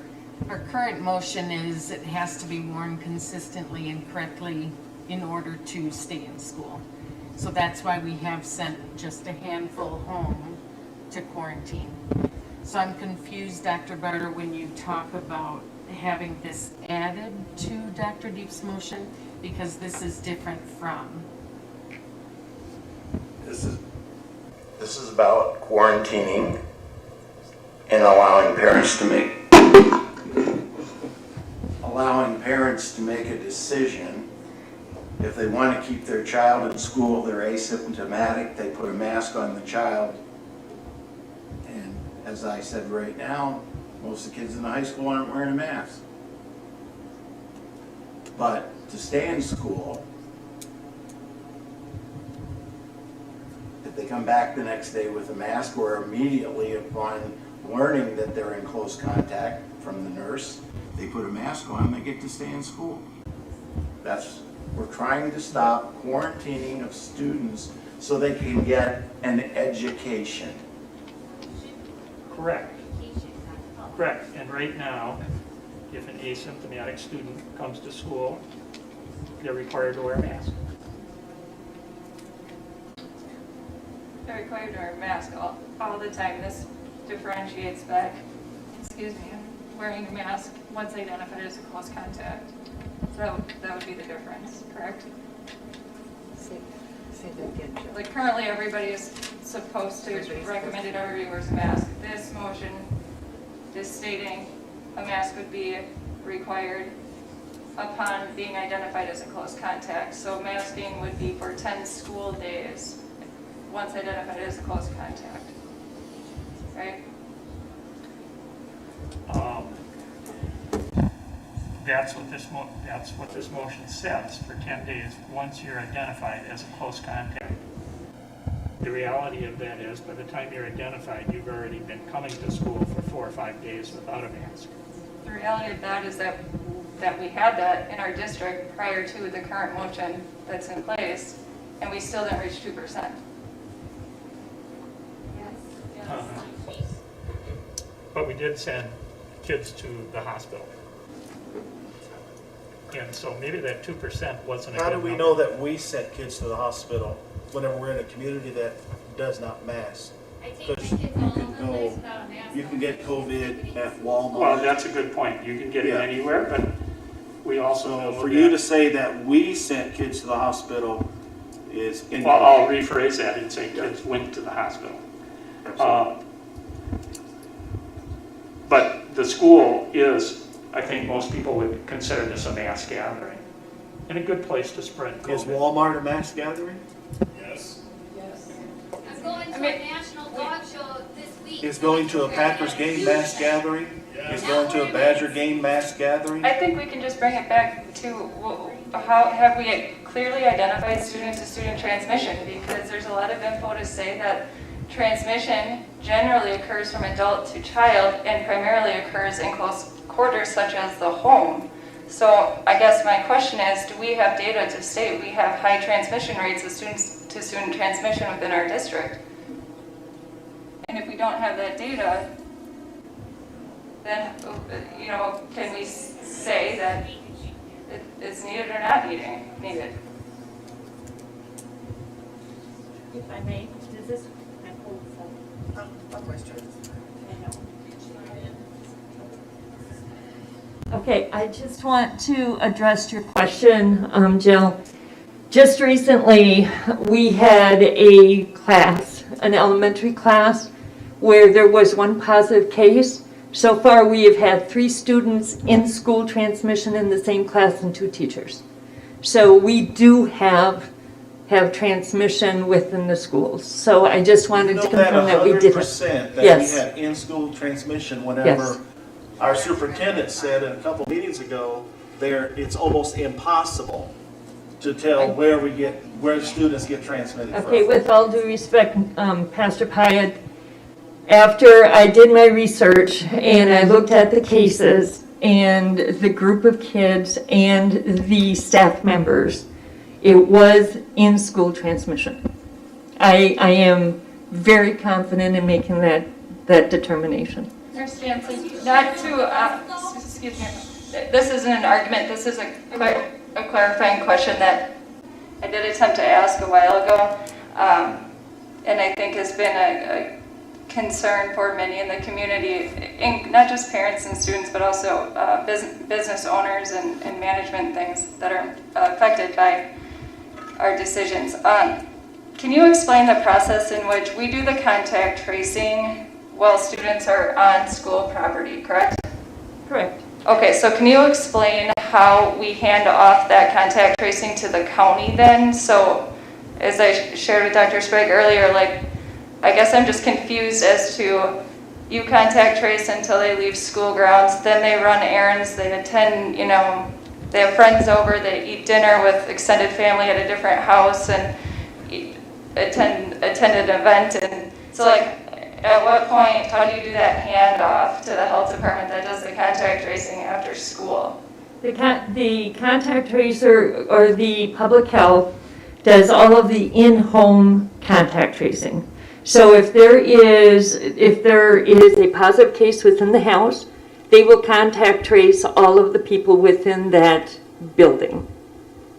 Our current motion is it has to be worn consistently and correctly in order to stay in school. So that's why we have sent just a handful home to quarantine. So I'm confused, Dr. Barter, when you talk about having this added to Dr. Deep's motion, because this is different from. This is about quarantining and allowing parents to make a decision. If they want to keep their child in school, they're asymptomatic, they put a mask on the child. And as I said right now, most of the kids in the high school aren't wearing a mask. But to stay in school, if they come back the next day with a mask or immediately upon learning that they're in close contact from the nurse, they put a mask on, they get to stay in school. We're trying to stop quarantining of students so they can get an education. Correct. Correct. And right now, if an asymptomatic student comes to school, they're required to wear a mask. They're required to wear a mask all the time. This differentiates by, wearing a mask once identified as a close contact. So that would be the difference, correct? Like currently, everybody is supposed to, recommended everybody wears a mask. This motion is stating a mask would be required upon being identified as a close contact. So masking would be for 10 school days, once identified as a close contact, right? That's what this motion says, for 10 days, once you're identified as a close contact. The reality of that is, by the time you're identified, you've already been coming to school for 4 or 5 days without a mask. The reality of that is that we had that in our district prior to the current motion that's in place, and we still didn't reach 2%. But we did send kids to the hospital. And so maybe that 2% wasn't a good How do number. we know that we sent kids to the hospital whenever we're in a community that does not mask? I take Because my you kids all can over the go, place without a mask. you can get COVID at Walmart. Well, that's a good point. You can get it Yeah. anywhere, but we also So know for you to that. say that we sent kids to the hospital is Well, incorrect. I'll rephrase that and say kids went to the hospital. But the school is, I think most people would consider this a mass gathering and a good place to spread Is COVID. Walmart a mass gathering? Yes. I'm going to a national dog show this week. Is going to a Packers game mass gathering? Is going to a Badger game mass gathering? I think we can just bring it back to how have we clearly identified student-to-student transmission, because there's a lot of info to say that transmission generally occurs from adult to child and primarily occurs in close quarters such as the home. So I guess my question is, do we have data to state we have high transmission rates of student-to-student transmission within our district? And if we don't have that data, then, can we say that it's needed or not needed? If I may, does this, A question. okay, I just want to address your question, Jill. Just recently, we had a class, an elementary class, where there was one positive case. So far, we have had 3 students in school transmission in the same class and 2 teachers. So we do have transmission within the schools. So I just wanted to confirm that we did. 100% that Yes. we had in-school transmission whenever Yes. our superintendent said a couple meetings ago, it's almost impossible to tell where students get transmitted from. Okay, with all due respect, Pastor Pyatt, after I did my research and I looked at the cases and the group of kids and the staff members, it was in-school transmission. I am very confident in making that determination. Understand, please, not to, excuse me, this isn't an argument, this is a clarifying question that I did attempt to ask a while ago, and I think has been a concern for many in the community, not just parents and students, but also business owners and management things that are affected by our decisions. Can you explain the process in which we do the contact tracing while students are on school property, correct? Correct. Okay, so can you explain how we hand off that contact tracing to the county then? So as I shared with Dr. Sprague earlier, I guess I'm just confused as to you contact trace until they leave school grounds, then they run errands, they attend, they have friends over, they eat dinner with extended family at a different house and attend an event. And so at what point, how do you do that handoff to the health department that does the contact tracing after school? The contact tracer or the public health does all of the in-home contact tracing. So if there is a positive case within the house, they will contact trace all of the people within that building,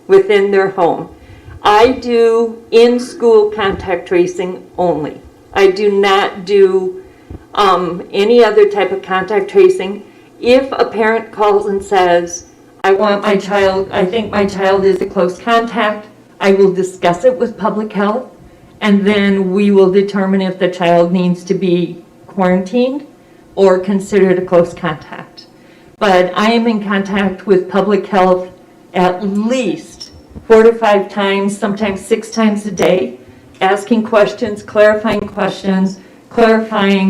within their home. I do in-school contact tracing only. I do not do any other type of contact tracing. If a parent calls and says, I think my child is a close contact, I will discuss it with public health, and then we will determine if the child needs to be quarantined or considered a close contact. But I am in contact with public health at least 4 to 5 times, sometimes 6 times a day, asking questions, clarifying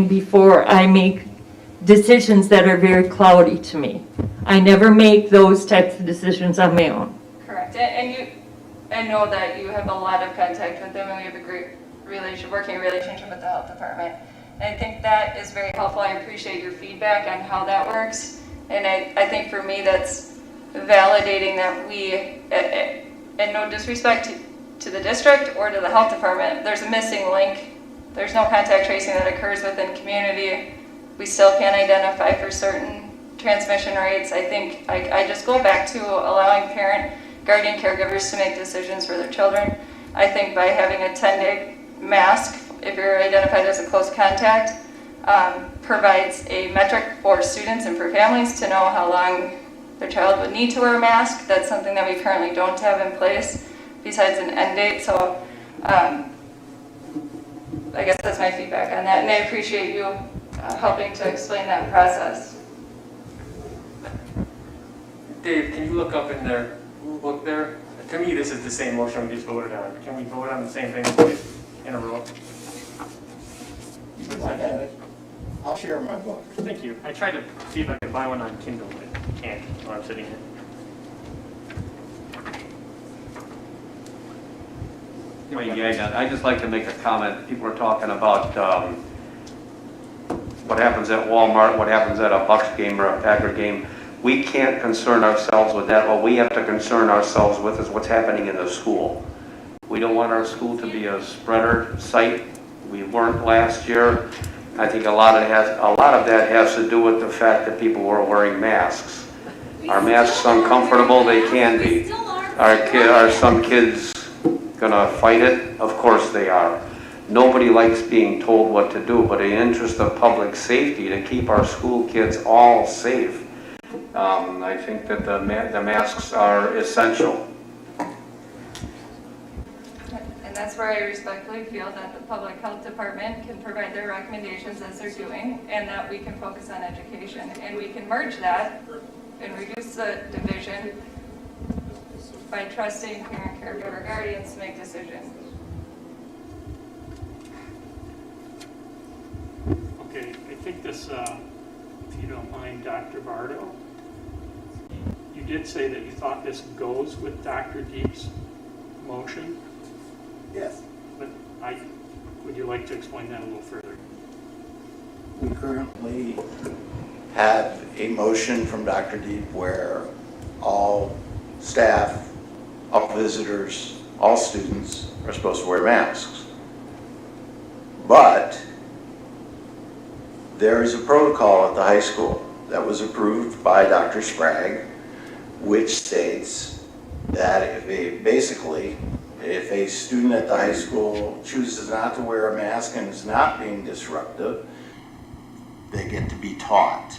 before I make decisions that are very cloudy to me. I never make those types of decisions on my own. Correct. I know that you have a lot of contact with them, and we have a great working relationship with the health department. And I think that is very helpful. I appreciate your feedback on how that works. And I think for me, that's validating that we, and no disrespect to the district or to the health department, there's a missing link. There's no contact tracing that occurs within community. We still can't identify for certain transmission rates. I think I just go back to allowing parent, guardian caregivers to make decisions for their children. I think by having a 10-day mask, if you're identified as a close contact, provides a metric for students and for families to know how long their child would need to wear a mask. That's something that we currently don't have in place besides an end date. So I guess that's my feedback on that, and I appreciate you helping to explain that process. Dave, can you look up in their book there? To me, this is the same motion we just voted on. Can we vote on the same thing in a row? I'll share my book. Thank you. I tried to see if I could buy one on Kindle, but I can't while I'm sitting here. I'd just like to make a comment. People are talking about what happens at Walmart, what happens at a Bucks game or a Packer game. We can't concern ourselves with that. What we have to concern ourselves with is what's happening in the school. We don't want our school to be a spreader site. We weren't last year. I think a lot of that has to do with the fact that people were wearing masks. Are masks uncomfortable? They can be. Are some kids gonna fight it? Of course they are. Nobody likes being told what to do, but in the interest of public safety, to keep our school kids all safe, I think that the masks are essential. And that's where I respectfully feel that the public health department can provide their recommendations as they're doing, and that we can focus on education. And we can merge that and reduce the division by trusting parent, caregiver, guardians to make decisions. Okay, I think this, if you don't mind, Dr. Bardo, you did say that you thought this goes with Dr. Deep's motion, Yes. but would you like to explain that a little further? We currently have a motion from Dr. Deep where all staff, all visitors, all students are supposed to wear masks. But there is a protocol at the high school that was approved by Dr. Sprague, which states that if a student at the high school chooses not to wear a mask and is not being disruptive, they get to be taught.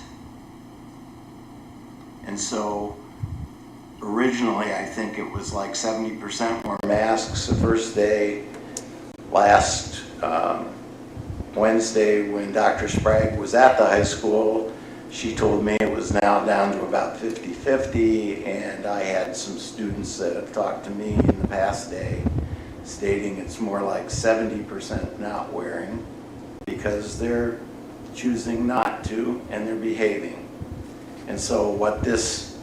And so originally, I think it was like 70% wore masks the first day. Last Wednesday, when Dr. Sprague was at the high school, she told me it was now down to about 50-50, and I had some students that have talked to me in the past day stating it's more like 70% not wearing because they're choosing not to and they're behaving. And so what this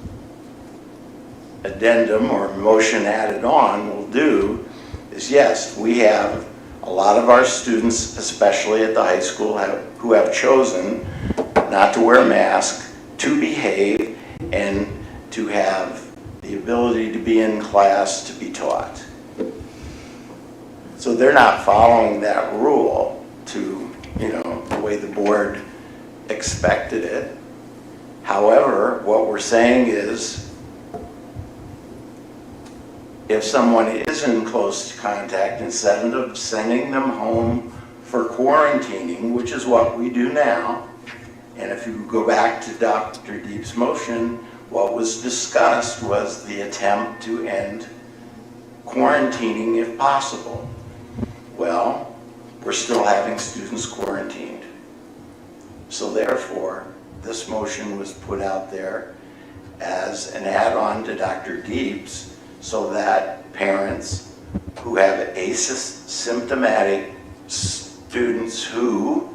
addendum or motion added on will do is, yes, we have a lot of our students, especially at the high school, who have chosen not to wear a mask, to behave, and to have the ability to be in class, to be taught. So they're not following that rule to, the way the board expected it. However, what we're saying is, if someone is in close contact, instead of sending them home for quarantining, which is what we do now, and if you go back to Dr. Deep's motion, what was discussed was the attempt to end quarantining if possible. Well, we're still having students quarantined. So therefore, this motion was put out there as an add-on to Dr. Deep's so that parents who have asymptomatic students who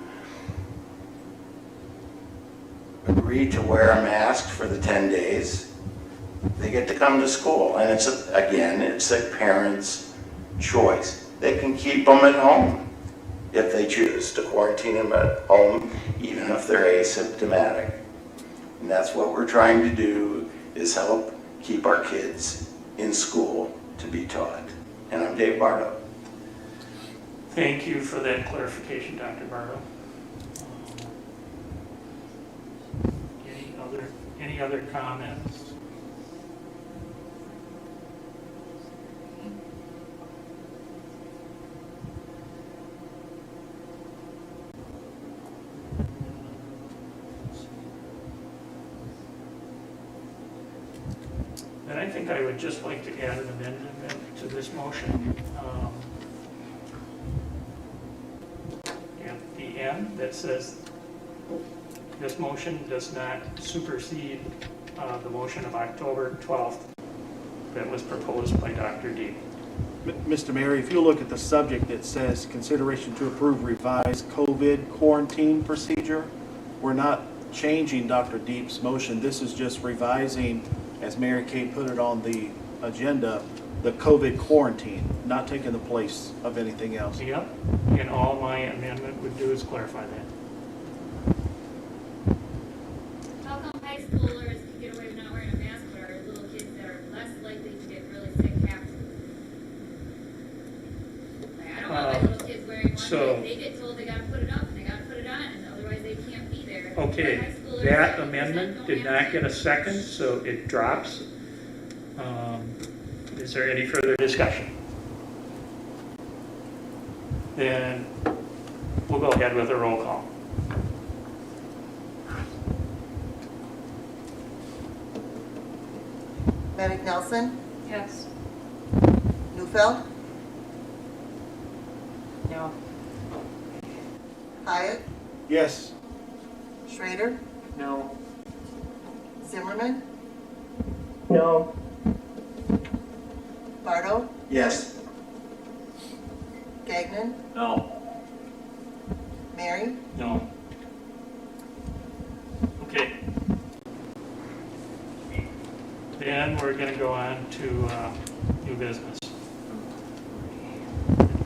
agree to wear a mask for the 10 days, they get to come to school. And it's a parent's choice. They can keep them at home if they choose to quarantine them at home, even if they're asymptomatic. And that's what we're trying to do, is help keep our kids in school to be taught. And I'm Dave Bardo. Thank you for that clarification, Dr. Bardo. Any other comments? Then I think I would just like to add an amendment to this motion. At the end, that says, this motion does not supersede the motion of October 12th that was proposed by Dr. Deep. Mr. Mayor, if you look at the subject, it says consideration to approve revised COVID quarantine procedure. We're not changing Dr. Deep's motion. This is just revising, as Mary Kate put it on the agenda, the COVID quarantine, not taking the place of anything else. Yep, and all my amendment would do is clarify that. How come high schoolers can get away with not wearing a mask, but our little kids that are less likely to get really sick have to? Like, I don't want my little kids wearing one, so- they get told they gotta put it up, and they gotta put it on, and otherwise they can't be there. Okay, High schoolers, that 70% amendment don't did have not get a masks. second, so it drops. Is there any further discussion? Then we'll go ahead with a roll call. Maddox Nelson, Yes. Newfeld, No. Hyatt, Yes. Schrader, No. Zimmerman, No. Bardo, Yes. Gagnon, No. Mary, No. Okay. Then we're going to go on to new business.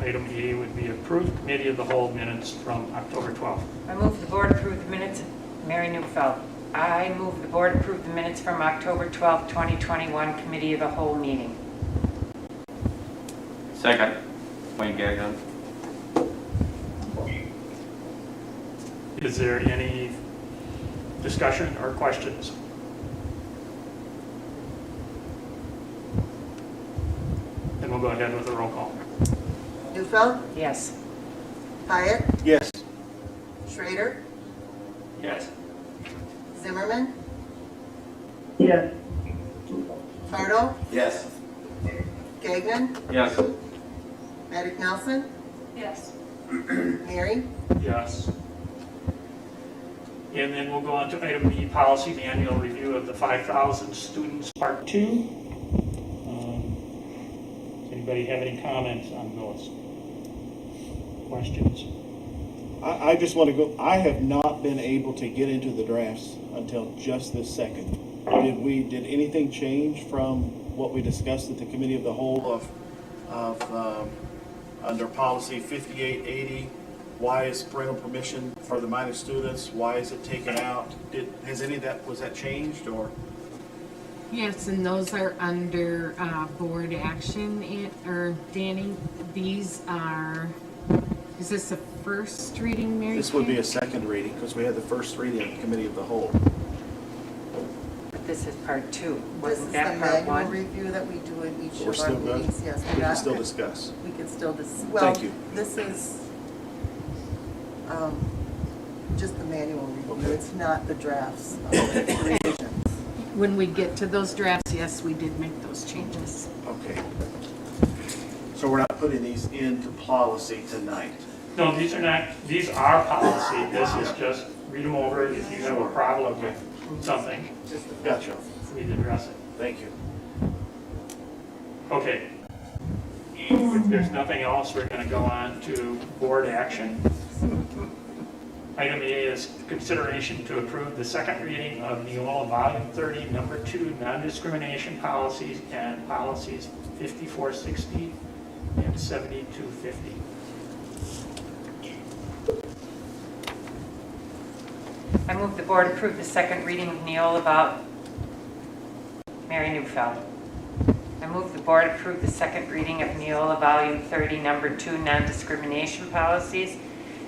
Item E would be approved committee of the whole minutes from October 12th. I move the board approve the minutes, Mary Newfeld. I move the board approve the minutes from October 12th, 2021 committee of the whole meeting. Second, Wayne Gagnon. Is there any discussion or questions? Then we'll go ahead with a roll call. Newfeld, Yes. Hyatt, Yes. Schrader, Yes. Zimmerman, Yes. Bardo, Yes. Gagnon, Yes. Maddox Nelson, Yes. Mary, Yes. And then we'll go on to item B, policy manual review of the 5,000 students, part 2. Does anybody have any comments on those? Questions? I just want to go, I have not been able to get into the drafts until just this second. Did anything change from what we discussed at the committee of the whole under policy 5880? Why is parental permission for the minor students? Why is it taken out? Has any of that, was that changed or? Yes, and those are under board action, or Danny, these are, is this a first reading, Mary? This would be Kay? a second reading because we had the first reading at the committee of the whole. But this is part 2. this is Wasn't the that part manual 1? review that we do in each We're of our still good? meetings, yes. We can still discuss. We can still Thank well, you. this is, just the manual review, Okay. it's not the drafts of the revisions. When we get to those drafts, yes, we did make those changes. Okay. So we're not putting these into policy tonight. No, these are policy. This is just read them over. If you have a problem with something, Gotcha. we'd address it. Thank you. Okay. If there's nothing else, we're going to go on to board action. Item A is consideration to approve the second reading of Neola Volume 30, Number 2, Non-Discrimination Policies and Policies 5460 and 7250. I move the board approve the second reading of Neola about Mary Newfeld. I move the board approve the second reading of Neola Volume 30, Number 2, Non-Discrimination Policies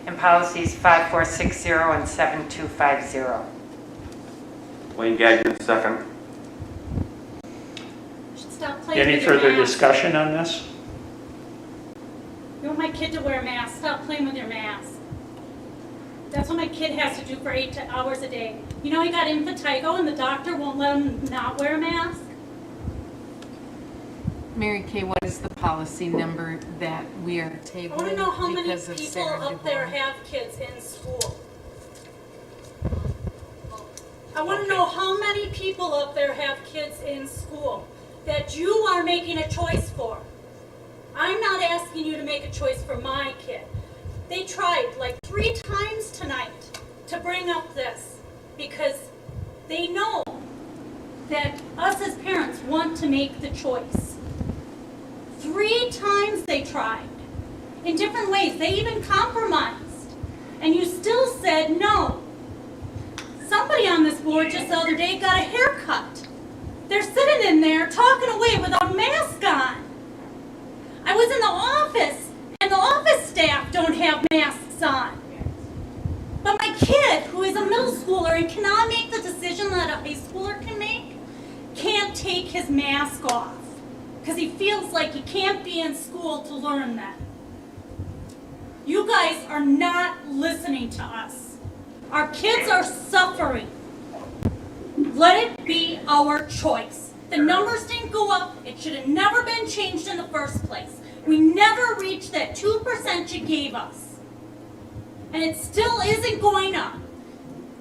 and Policies 5460 and 7250. Wayne Gagnon, second. Stop playing Any with your further mask. discussion on this? You want my kid to wear a mask, stop playing with your mask. That's what my kid has to do for 8 hours a day. You know he got impetigo and the doctor won't let him not wear a mask? Mary Kay, what is the policy number that we are I tabling want to know how many because of people Sarah up there DeVore? have kids in school. I want to know how many people up there have kids in school that you are making a choice for. I'm not asking you to make a choice for my kid. They tried like 3 times tonight to bring up this because they know that us as parents want to make the choice. 3 times they tried in different ways. They even compromised. And you still said no. Somebody on this board just the other day got a haircut. They're sitting in there talking away without a mask on. I was in the office and the office staff don't have masks on. But my kid, who is a middle schooler and cannot make the decision that a high schooler can make, can't take his mask off because he feels like he can't be in school to learn that. You guys are not listening to us. Our kids are suffering. Let it be our choice. The numbers didn't go up. It should have never been changed in the first place. We never reached that 2% you gave us. And it still isn't going up.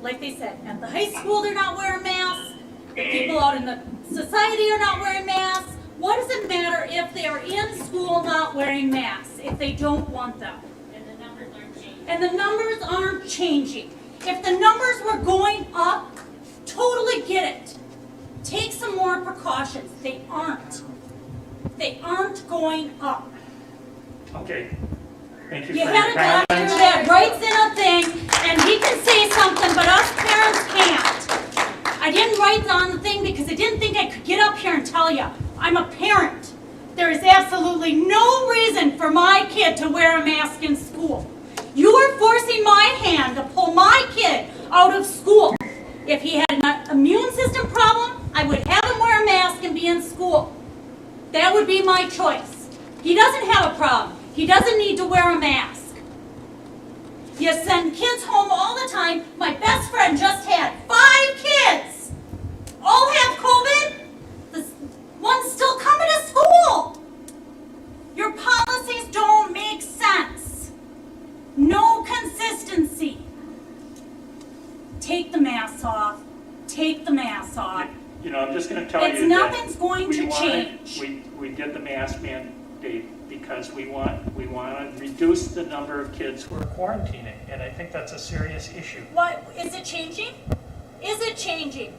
Like they said, at the high school they're not wearing masks. The people out in the society are not wearing masks. What does it matter if they are in school not wearing masks if they don't want them? And the numbers aren't changing. And the numbers aren't changing. If the numbers were going up, totally get it. Take some more precautions. They aren't. They aren't going up. Okay. Thank you You for had a your doctor comments. that writes in a thing, and he can say something, but us parents can't. I didn't write on the thing because I didn't think I could get up here and tell you. I'm a parent. There is absolutely no reason for my kid to wear a mask in school. You are forcing my hand to pull my kid out of school. If he had an immune system problem, I would have him wear a mask and be in school. That would be my choice. He doesn't have a problem. He doesn't need to wear a mask. You send kids home all the time. My best friend just had 5 kids. All have COVID. The one's still coming to school. Your policies don't make sense. No consistency. Take the masks off. Take the masks off. You know, I'm just going to tell you that Nothing's going to we wanted- change. We did the mask mandate because we want to reduce the number of kids who are quarantining, and I think that's a serious issue. What, is it changing? Is it changing?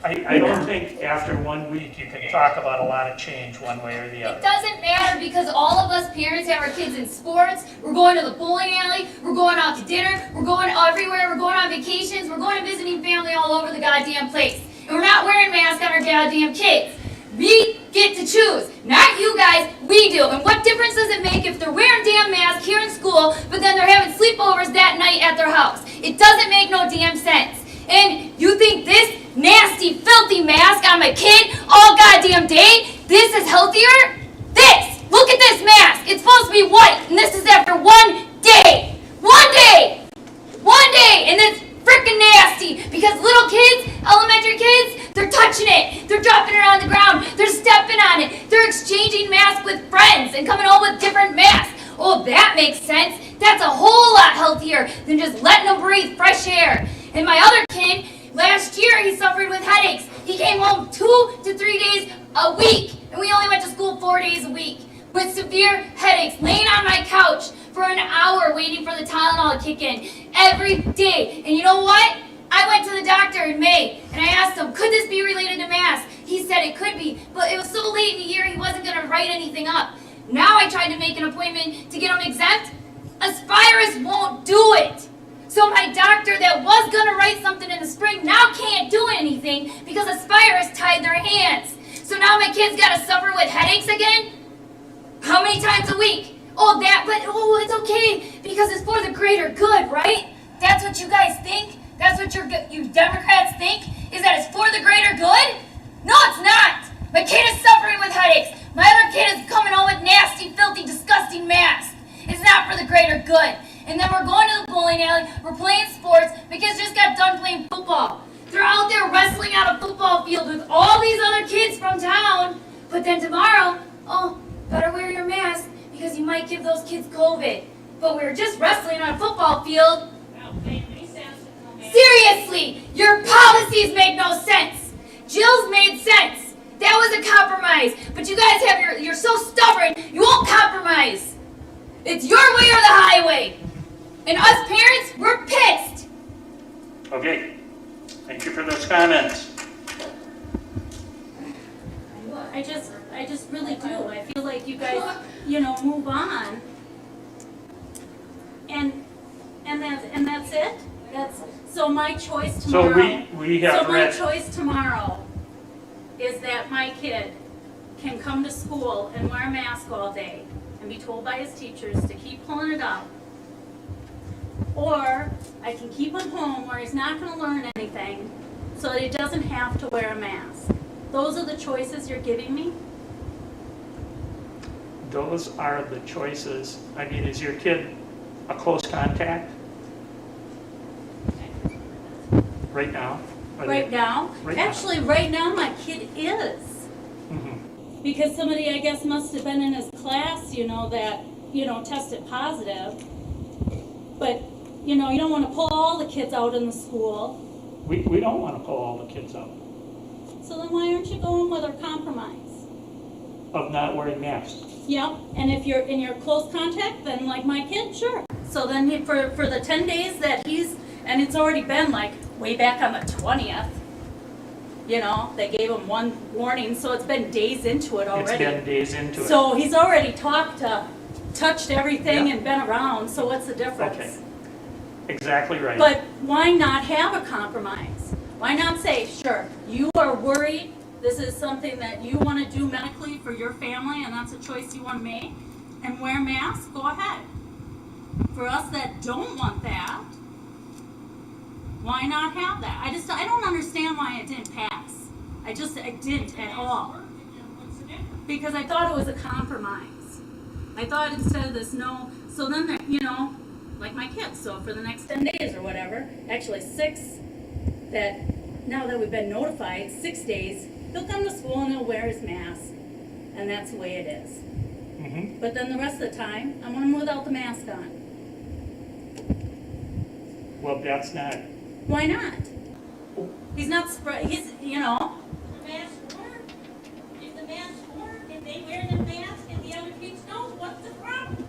I don't think after 1 week you can talk about a lot of change one way or the It other. doesn't matter because all of us parents have our kids in sports. We're going to the bowling alley. We're going out to dinner. We're going everywhere. We're going on vacations. We're going to visiting family all over the goddamn place. And we're not wearing masks on our goddamn kids. We get to choose. Not you guys. We do. And what difference does it make if they're wearing damn masks here in school, but then they're having sleepovers that night at their house? It doesn't make no damn sense. And you think this nasty, filthy mask on my kid all goddamn day, this is healthier? This! Look at this mask! It's supposed to be white, and this is after 1 day! 1 day! 1 day! And it's freaking nasty! Because little kids, elementary kids, they're touching it. They're dropping it on the ground. They're stepping on it. They're exchanging masks with friends and coming home with different masks. Oh, that makes sense. That's a whole lot healthier than just letting them breathe fresh air. And my other kid, last year he suffered with headaches. He came home 2 to 3 days a week, and we only went to school 4 days a week with severe headaches, laying on my couch for an hour waiting for the Tylenol to kick in every day. And you know what? I went to the doctor in May, and I asked him, could this be related to masks? He said it could be, but it was so late in the year he wasn't going to write anything up. Now I tried to make an appointment to get him exempt. Aspirus won't do it. So my doctor that was going to write something in the spring now can't do anything because Aspirus tied their hands. So now my kid's got to suffer with headaches again? How many times a week? Oh, it's okay because it's for the greater good, right? That's what you guys think? That's what you Democrats think? Is that it's for the greater good? No, it's not. My kid is suffering with headaches. My other kid is coming home with nasty, filthy, disgusting masks. It's not for the greater good. And then we're going to the bowling alley. We're playing sports. My kids just got done playing football. They're out there wrestling out a football field with all these other kids from town. But then tomorrow, oh, better wear your mask because you might give those kids COVID. But we were just wrestling on a football field. Seriously, your policies make no sense. Jill's made sense. That was a compromise. But you guys you're so stubborn, you won't compromise. It's your way or the highway. And us parents, we're pissed. Okay, thank you for those comments. I just really do. I feel like you guys, move on. And that's it? So my choice tomorrow. So we have my choice tomorrow is that my kid can come to school and wear a mask all day and be told by his teachers to keep pulling it up. Or I can keep him home where he's not going to learn anything so that he doesn't have to wear a mask. Those are the choices you're giving me? Those are the choices. I mean, is your kid a close contact? Right now? Right now? Actually, right now my kid is. Mm-hmm. Because somebody, I guess, must have been in his class, that, tested positive. But, you don't want to pull all the kids out in the school. We don't want to pull all the kids out. So then why aren't you going with our compromise? Of not wearing masks. Yep, and if you're in your close contact, then like my kid, sure. So then for the 10 days that and it's already been like way back on the 20th, they gave him one warning, so it's been days into it already. It's been days into it. So he's already touched everything and been around, so what's the difference? Okay, exactly right. But why not have a compromise? Why not say, sure, you are worried, this is something that you want to do medically for your family, and that's a choice you want to make, and wear masks, go ahead. For us that don't want that, why not have that? I don't understand why it didn't pass. I didn't at all. Because I thought it was a compromise. I thought instead of this so then, like my kids, so for the next 10 days or whatever, actually 6, that now that we've been notified, 6 days, he'll come to school and he'll wear his mask. And that's the way it is. Mm-hmm. But then the rest of the time, I want him without the mask on. Well, that's not. Why not? He's not he's, The masks work. If the masks work, if they wear the mask and the other kids don't, what's the problem?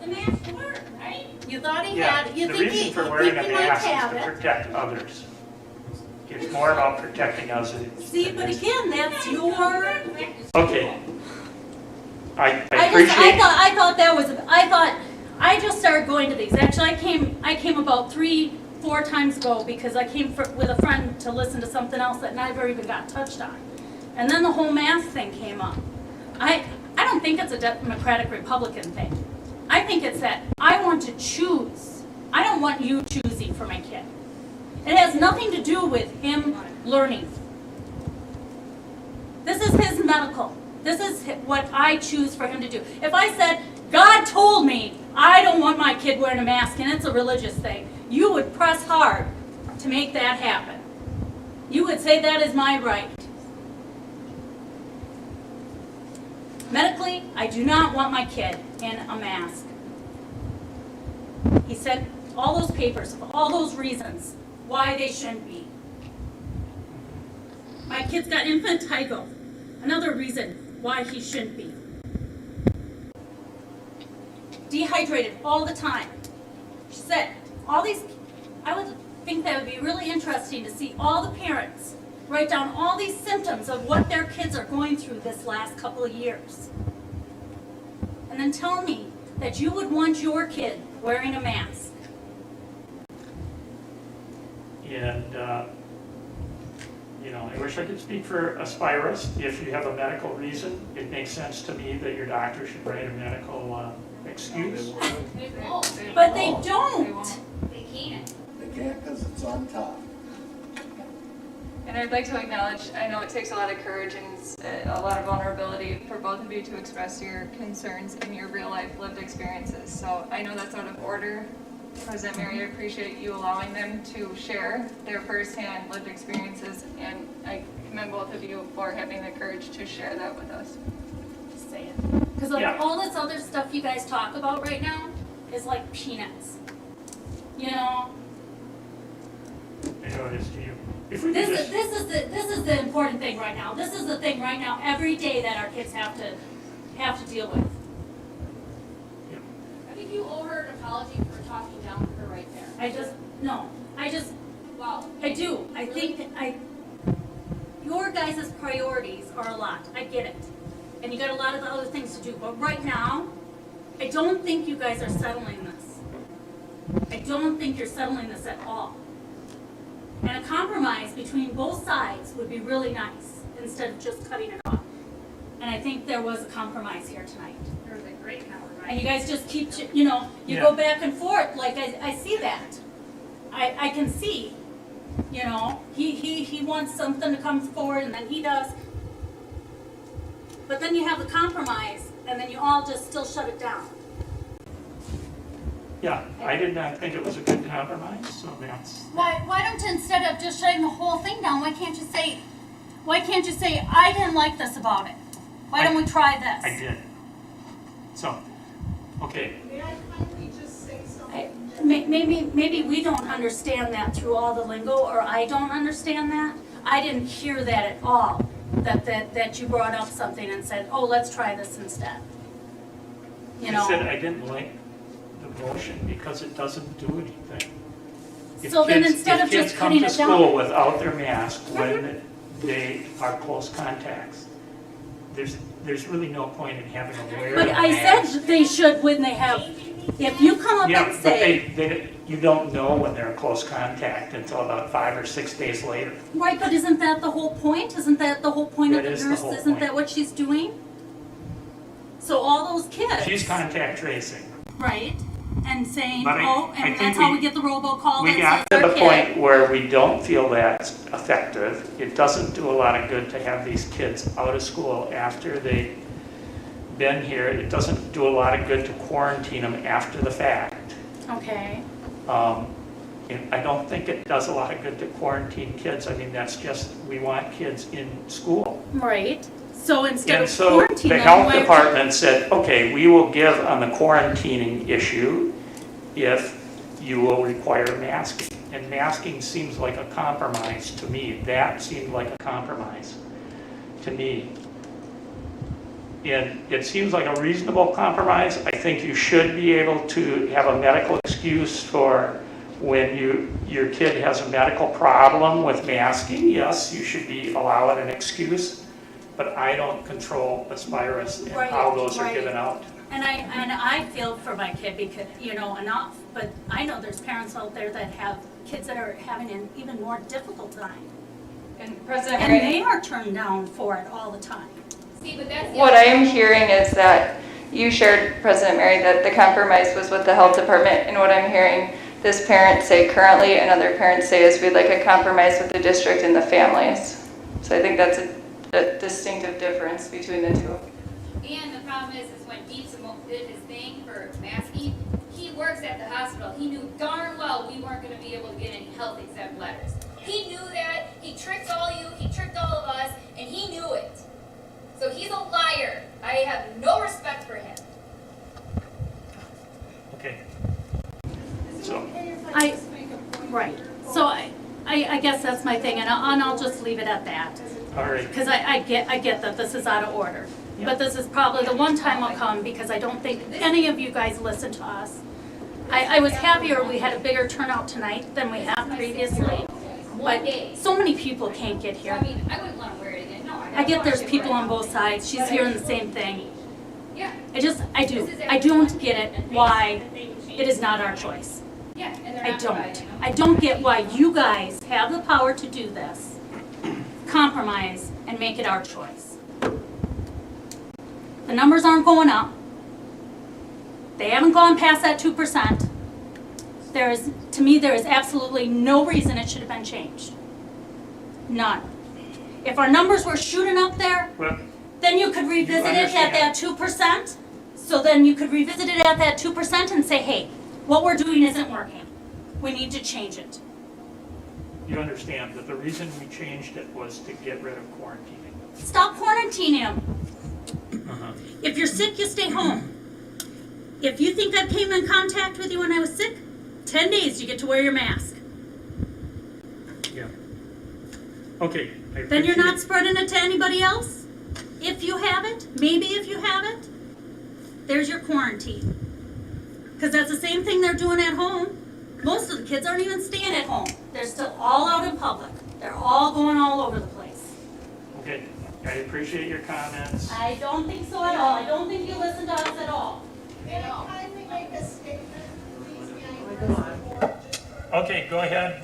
The masks work, right? You thought he Yeah, had, you the think reason he for wearing a might mask have is to it. protect others. It's more about protecting us. See, but again, that's your. Okay. I I appreciate. thought that was. I just started going to these. Actually, I came about 3-4 times ago because I came with a friend to listen to something else that never even got touched on, and then the whole mask thing came up. I don't think it's a Democratic Republican thing. I think it's that I want to choose. I don't want you choosing for my kid. It has nothing to do with him learning. This is his medical. This is what I choose for him to do. If I said, God told me I don't want my kid wearing a mask and it's a religious thing, you would press hard to make that happen. you would say that is my right. Medically, I do not want my kid in a mask. He said all those papers, all those reasons why they shouldn't be. My kid's got impetigo, another reason why he shouldn't be. Dehydrated all the time. She said all these, I would think that would be really interesting to see all the parents write down all these symptoms of what their kids are going through this last couple of years. And then tell me that you would want your kid wearing a mask. And, you know, I wish I could speak for Aspirus. If you have a medical reason, it makes sense to me that your doctor should write a medical excuse. But they don't. They can't. They can't because it's on top. And I'd like to acknowledge, I know it takes a lot of courage and a lot of vulnerability for both of you to express your concerns and your real life lived experiences. So I know that's out of order. President Mary, I appreciate you allowing them to share their firsthand lived experiences, and I commend both of you for having the courage to share that with us. Just saying. Because like all this other stuff you guys talk about right now is like peanuts. You know? I know it is to you. This is the important thing right now. This is the thing right now every day that our kids have to deal with. I think you owe her an apology for talking down to her right there. Wow. I do. I think your guys' priorities are a lot. I get it. And you got a lot of other things to do. But right now, I don't think you guys are settling this. I don't think you're settling this at all. And a compromise between both sides would be really nice instead of just cutting it off. And I think there was a compromise here tonight. There was a great compromise. And you guys just keep, you know, you go back and forth. Like I see that. I can see, you know, he wants something to come forward and then he does. But then you have the compromise and then you all just still shut it down. Yeah, I did not think it was a good compromise, so that's. Why don't you, instead of just shutting the whole thing down, why can't you say, I didn't like this about it? Why don't we try this? I did. So, okay. May I kindly just say something? Maybe we don't understand that through all the lingo, or I don't understand that. I didn't hear that at all, that you brought up something and said, oh, let's try this instead. You know? I said I didn't like the motion because it doesn't do anything. So then instead of just cutting it If kids come to down. school without their mask when they are close contacts, there's really no point in having them wear a But mask. I said they should when they have, if you come up Yeah, and but say. you don't know when they're in close contact until about 5 or 6 days later. Right, but isn't that the whole point? Isn't that the whole point of That the is the nurse? whole Isn't point. that what she's doing? So all those kids. She's contact tracing. Right, and saying, But I and think that's how we- we get the robocall We that got says to our the kid. point where we don't feel that's effective. It doesn't do a lot of good to have these kids out of school after they've been here. It doesn't do a lot of good to quarantine them after the fact. Okay, And I don't think it does a lot of good to quarantine kids. I mean, that's just, we want kids in school. right, so instead And of so quarantine the them, health why- department said, okay, we will give on the quarantining issue if you will require masking. And masking seems like a compromise to me. That seemed like a compromise to me. And it seems like a reasonable compromise. I think you should be able to have a medical excuse for when your kid has a medical problem with masking. Yes, you should be allowed an excuse, but I don't control Aspirus and how those are Right. given out. And I feel for my kid because, you know, enough, but I know there's parents out there that have kids that are having an even more difficult time. And President And Mary, they are turned down for it all the time. See, but that's the what other I am thing. hearing is that you shared, President Mary, that the compromise was with the health department, and what I'm hearing this parent say currently and other parents say is we'd like a compromise with the district and the families. So I think that's a distinctive difference between the two. And the problem is when Deep did his thing for masking, he works at the hospital. He knew darn well we weren't going to be able to get any health exempt letters. He knew that. He tricked So he's a liar. I have no respect for him. Okay. So, Right, so I guess that's my thing, and I'll just leave it at that. all right. Because I get that this is out of order. But this is probably the one time I'll come, because I don't think any of you guys listen to us. I was happier we had a bigger turnout tonight than we have previously. But so many people can't get here. I mean, I wouldn't want to wear it again. No, I get there's people on both sides, she's hearing the same thing. Yeah. I don't get it why it is not our choice. Yeah, and they're I not don't. providing. I don't get why you guys have the power to do this, compromise, and make it our choice. The numbers aren't going up. They haven't gone past that 2%. To me, there is absolutely no reason it should have been changed. None. If our numbers were shooting up there, Well, then you could revisit it at that 2%. So then you could revisit it at that 2% and say, hey, what we're doing isn't working. We need to change it. you understand that the reason we changed it was to get rid of quarantining. Stop quarantining them. If you're sick, you stay home. If you think I came in contact with you when I was sick, 10 days you get to wear your mask. Yeah. Okay. Then you're not spreading it to anybody else? If you have it, maybe if you have it, there's your quarantine. Because that's the same thing they're doing at home. Most of the kids aren't even staying at home. They're still all out in public.Ey're all going all over the place. Okay. I appreciate your comments. I don't think so at all. I don't think you listen to us at all. May I kindly make a statement, please, may I address the board? Okay, go ahead.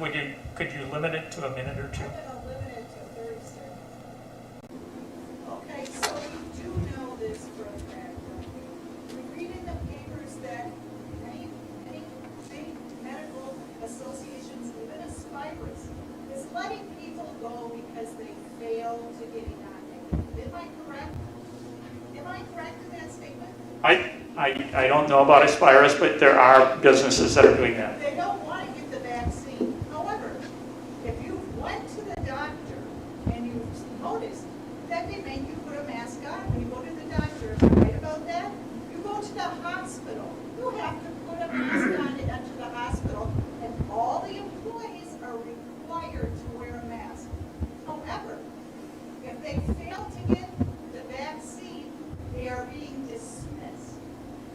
Could you limit it to a minute or two? I'm gonna limit it to 30 seconds. Okay, so we do know this for a fact. We read in the papers that many medical associations, even Aspirus, is letting people go because they fail to get inoculated. Am I correct? Am I correct in that statement? I don't know about Aspirus, but there are businesses that are doing that. They don't want to get the vaccine. However, if you went to the doctor and you noticed that they make you put a mask on when you go to the doctor, am I right about that? You go to the hospital, you have to put a mask on to enter the hospital, and all the employees are required to wear a mask. However, if they fail to get the vaccine, they are being dismissed.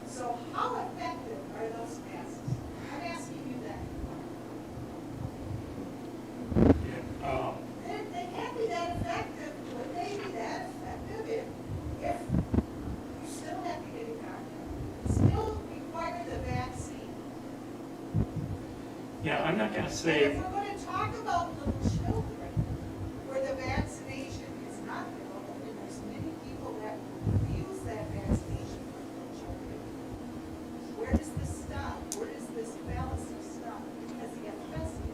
So how effective are those masks? I'm asking you that. They can't be that effective. Would they be that effective if you still have to get in contact? Still require the vaccine? Yeah, I'm not going to And say, if we're going to talk about little children, where the vaccination is not available, and there's many people that refuse that vaccination for little children, where does this stop? Where does this fallacy stop? Because the efficacy,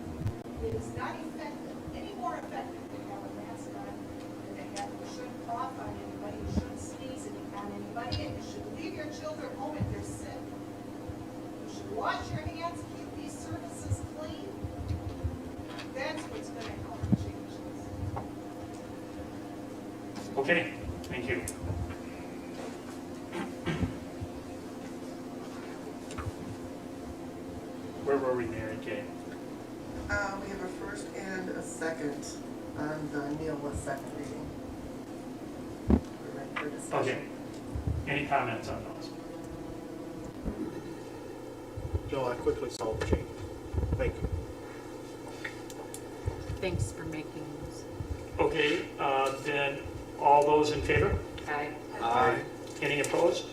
it is not effective, any more effective than have a mask on, and they have, you shouldn't cough on anybody, you shouldn't sneeze on anybody, and you should leave your children home if they're sick. You should wash your hands, keep these surfaces clean. That's what's gonna help change this. okay, thank you. Where were we, Mary Kay? We have a first and a second on the Neil List second reading. We're ready for discussion. Okay. Any comments on those? No, I quickly saw the change. Thank you. Thanks for making those. Okay, then all those in favor? Aye. Aye. Any opposed?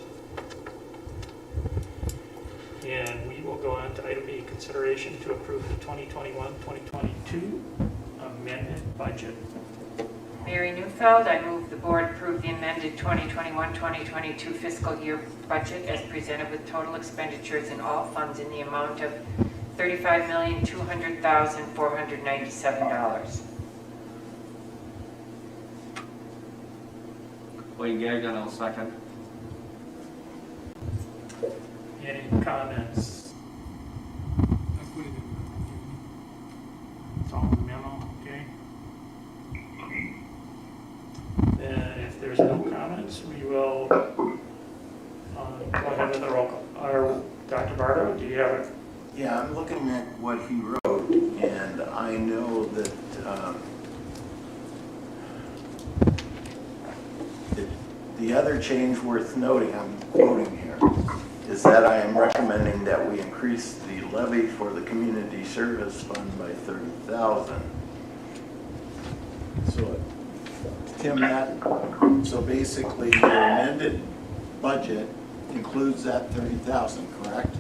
And we will go on to item B, consideration to approve the 2021-2022 amended budget. Mary Newfeld, I move the board approve the amended 2021-2022 fiscal year budget as presented with total expenditures in all funds in the amount of $35,200,497. Wayne Gagnon, I'll second. Any comments? It's all in the memo, okay? Then if there's no comments, questions, we will go ahead with the roll call. Or Dr. Bardo, do you have it? Yeah, I'm looking at what he wrote, and I know that the other change worth noting, I'm quoting here, is that I am recommending that we increase the levy for the community service fund by $30,000. So, Tim, so basically your amended budget includes that $30,000, correct?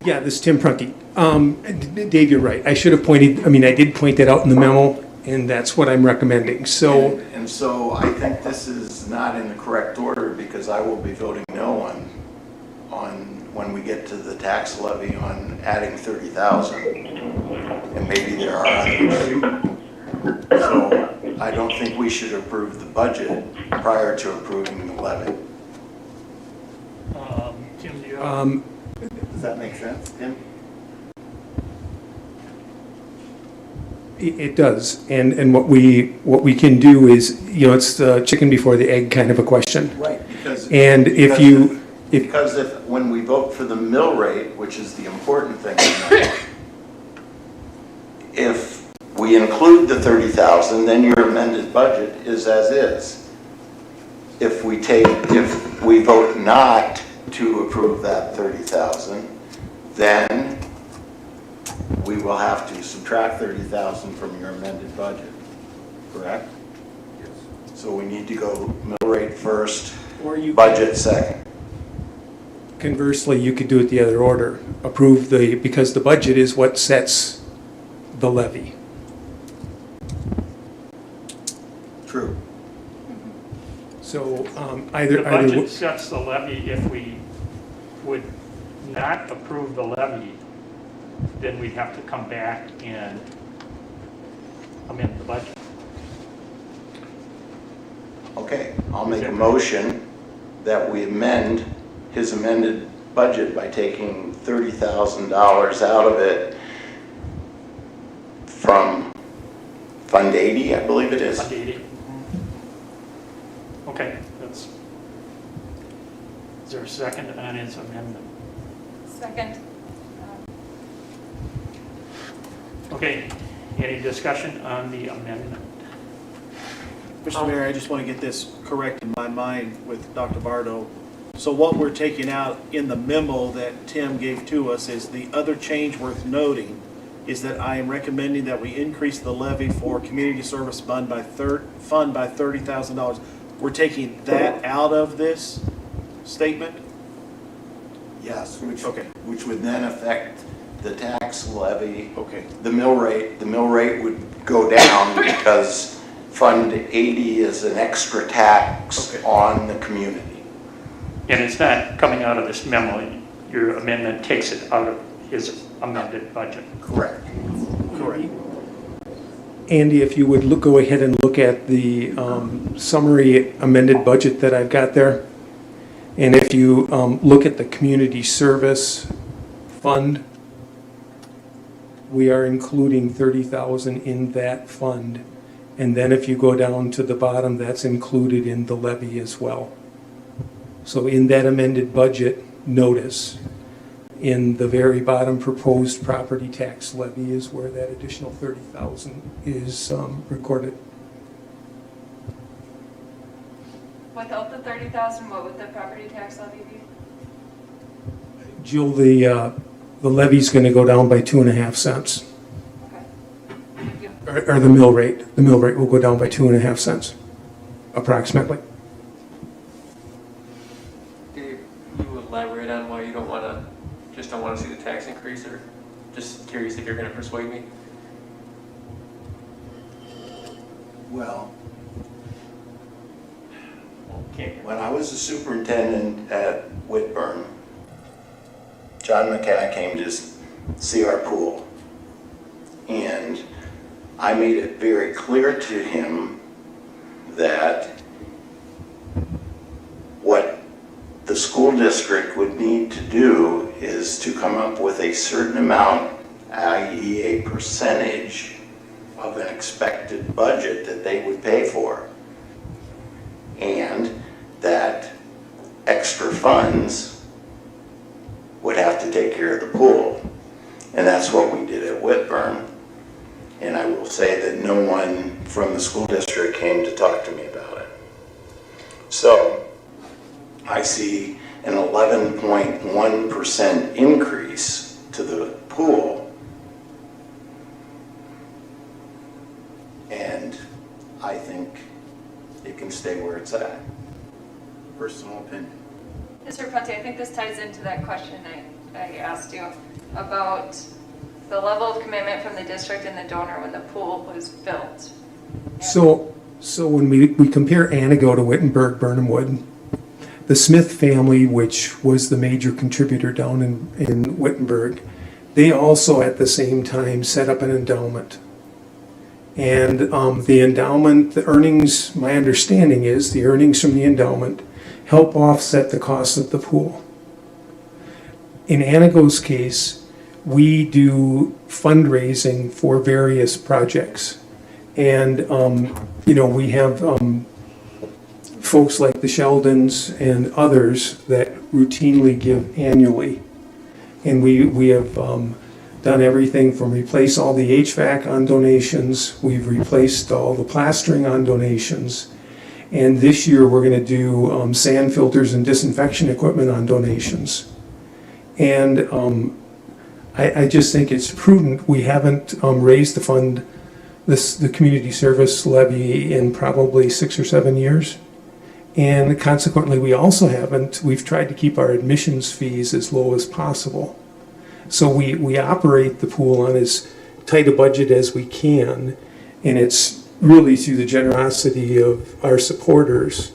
Yeah, this is Tim Prunty. Dave, you're right. I should have I did point that out in the memo, and that's what I'm recommending. So, And so I think this is not in the correct order because I will be voting no on when we get to the tax levy on adding 30,000. And maybe there are others. So I don't think we should approve the budget prior to approving the levy. Tim, do you have? Does that make sense, Tim? it does. And what we can do is, it's the chicken before the egg kind of a question. Right, because when we vote for the mill rate, which is the important thing, if we include the 30,000, then your amended budget is as is. If we vote not to approve that 30,000, then we will have to subtract 30,000 from your amended budget, correct? Yes. So we need to go mill rate first, budget second. Conversely, you could do it the other order. Approve because the budget is what sets the levy. True. So The either budget sets the levy. If we would not approve the levy, then we'd have to come back and amend the budget. Okay, I'll make a motion that we amend his amended budget by taking $30,000 out of it from Fund 80, I believe it is. Fund 80. Okay, is there a second on his amendment? Second. Okay, any discussion on the amendment? Mr. Mayor, I just want to get this correct in my mind with Dr. Bardo. So what we're taking out in the memo that Tim gave to us is the other change worth noting is that I am recommending that we increase the levy for community service fund by $30,000. We're taking that out of this statement? Yes, which would then affect the tax levy. Okay. The mill rate would go down because Fund 80 is an extra tax on the community. And it's not coming out of this memo. Your amendment takes it out of his amended budget. Correct. Correct. Andy, if you would go ahead and look at the summary amended budget that I've got there. And if you look at the community service fund, we are including 30,000 in that fund. And then if you go down to the bottom, that's included in the levy as well. So in that amended budget notice, in the very bottom, proposed property tax levy is where that additional 30,000 is recorded. Without the 30,000, what would the property tax levy be? Jill, the levy's going to go down by 2.5 cents. Or the mill rate. The mill rate will go down by 2.5 cents, approximately. Dave, you elaborate on why you don't want to see the tax increase, or just curious if you're going to persuade me? Well, when I was a superintendent at Whitburn, John McKenna came to see our pool, and I made it very clear to him that what the school district would need to do is to come up with a certain amount, i.e. a percentage, of an expected budget that they would pay for. And that extra funds would have to take care of the pool. And that's what we did at Whitburn. And I will say that no one from the school district came to talk to me about it. So I see an 11.1% increase to the pool. And I think it can stay where it's at. Personal opinion. Mr. Puente, I think this ties into that question I asked you about the level of commitment from the district and the donor when the pool was built. So when we compare Anago to Wittenberg, Burnham Wood, the Smith family, which was the major contributor down in Wittenberg, they also at the same time set up an endowment. And the endowment, the earnings, my understanding is the earnings from the endowment help offset the cost of the pool. In Anago's case, we do fundraising for various projects. And, we have folks like the Sheldons and others that routinely give annually. And we have done everything from replace all the HVAC on donations. We've replaced all the plastering on donations. And this year we're going to do sand filters and disinfection equipment on donations. And I just think it's prudent. We haven't raised the community service levy in probably 6 or 7 years. And consequently, we've tried to keep our admissions fees as low as possible. So we operate the pool on as tight a budget as we can, and it's really through the generosity of our supporters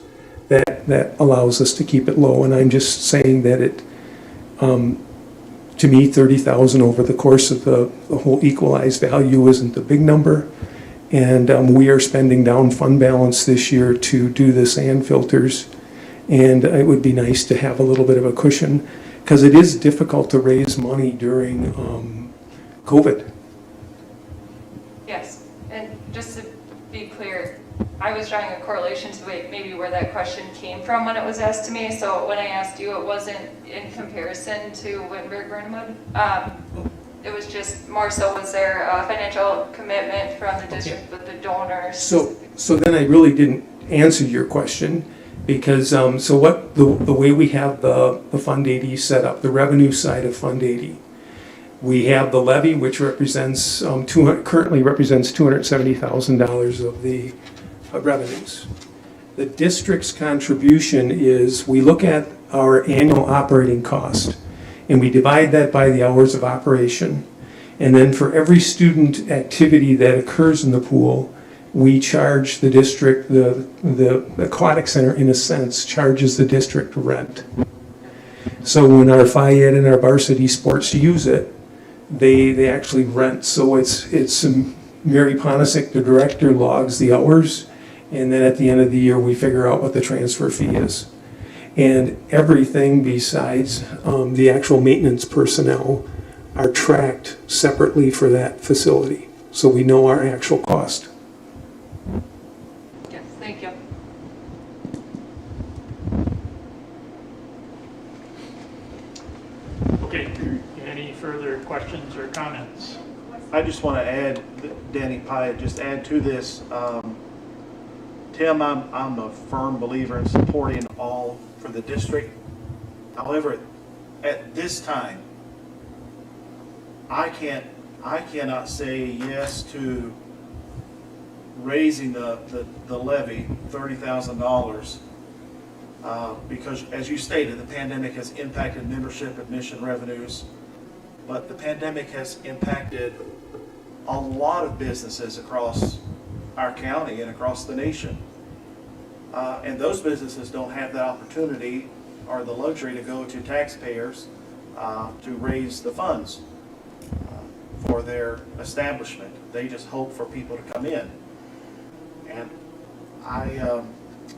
that allows us to keep it low. And I'm just saying that to me, $30,000 over the course of the whole equalized value isn't a big number. And we are spending down fund balance this year to do the sand filters. And it would be nice to have a little bit of a cushion, because it is difficult to raise money during COVID. Yes, and just to be clear, I was drawing a correlation to maybe where that question came from when it was asked to me. So when I asked you, it wasn't in comparison to Wittenberg Burnhamwood. It was just more so, was there a financial commitment from the district with the donors? So then I really didn't answer your question, because the way we have the Fund 80 set up, the revenue side of Fund 80, we have the levy, which represents currently represents $270,000 of the revenues. The district's contribution is, we look at our annual operating cost and we divide that by the hours of operation. And then for every student activity that occurs in the pool, we charge the district, the aquatic center in a sense charges the district rent. So when our Phi-Ed and our varsity sports use it, they actually rent. So it's Mary Ponisic, the director, logs the hours, and then at the end of the year we figure out what the transfer fee is. And everything besides the actual maintenance personnel are tracked separately for that facility, so we know our actual cost. Yes, thank you. Okay, any further questions or comments? I just want to add, Danny Pyatt, just add to this. Tim, I'm a firm believer in supporting all for the district. However, at this time, I cannot say yes to raising the levy $30,000 because, as you stated, the pandemic has impacted membership admission revenues, but the pandemic has impacted a lot of businesses across our county and across the nation. And those businesses don't have the opportunity or the luxury to go to taxpayers to raise the funds for their establishment. They just hope for people to come in. And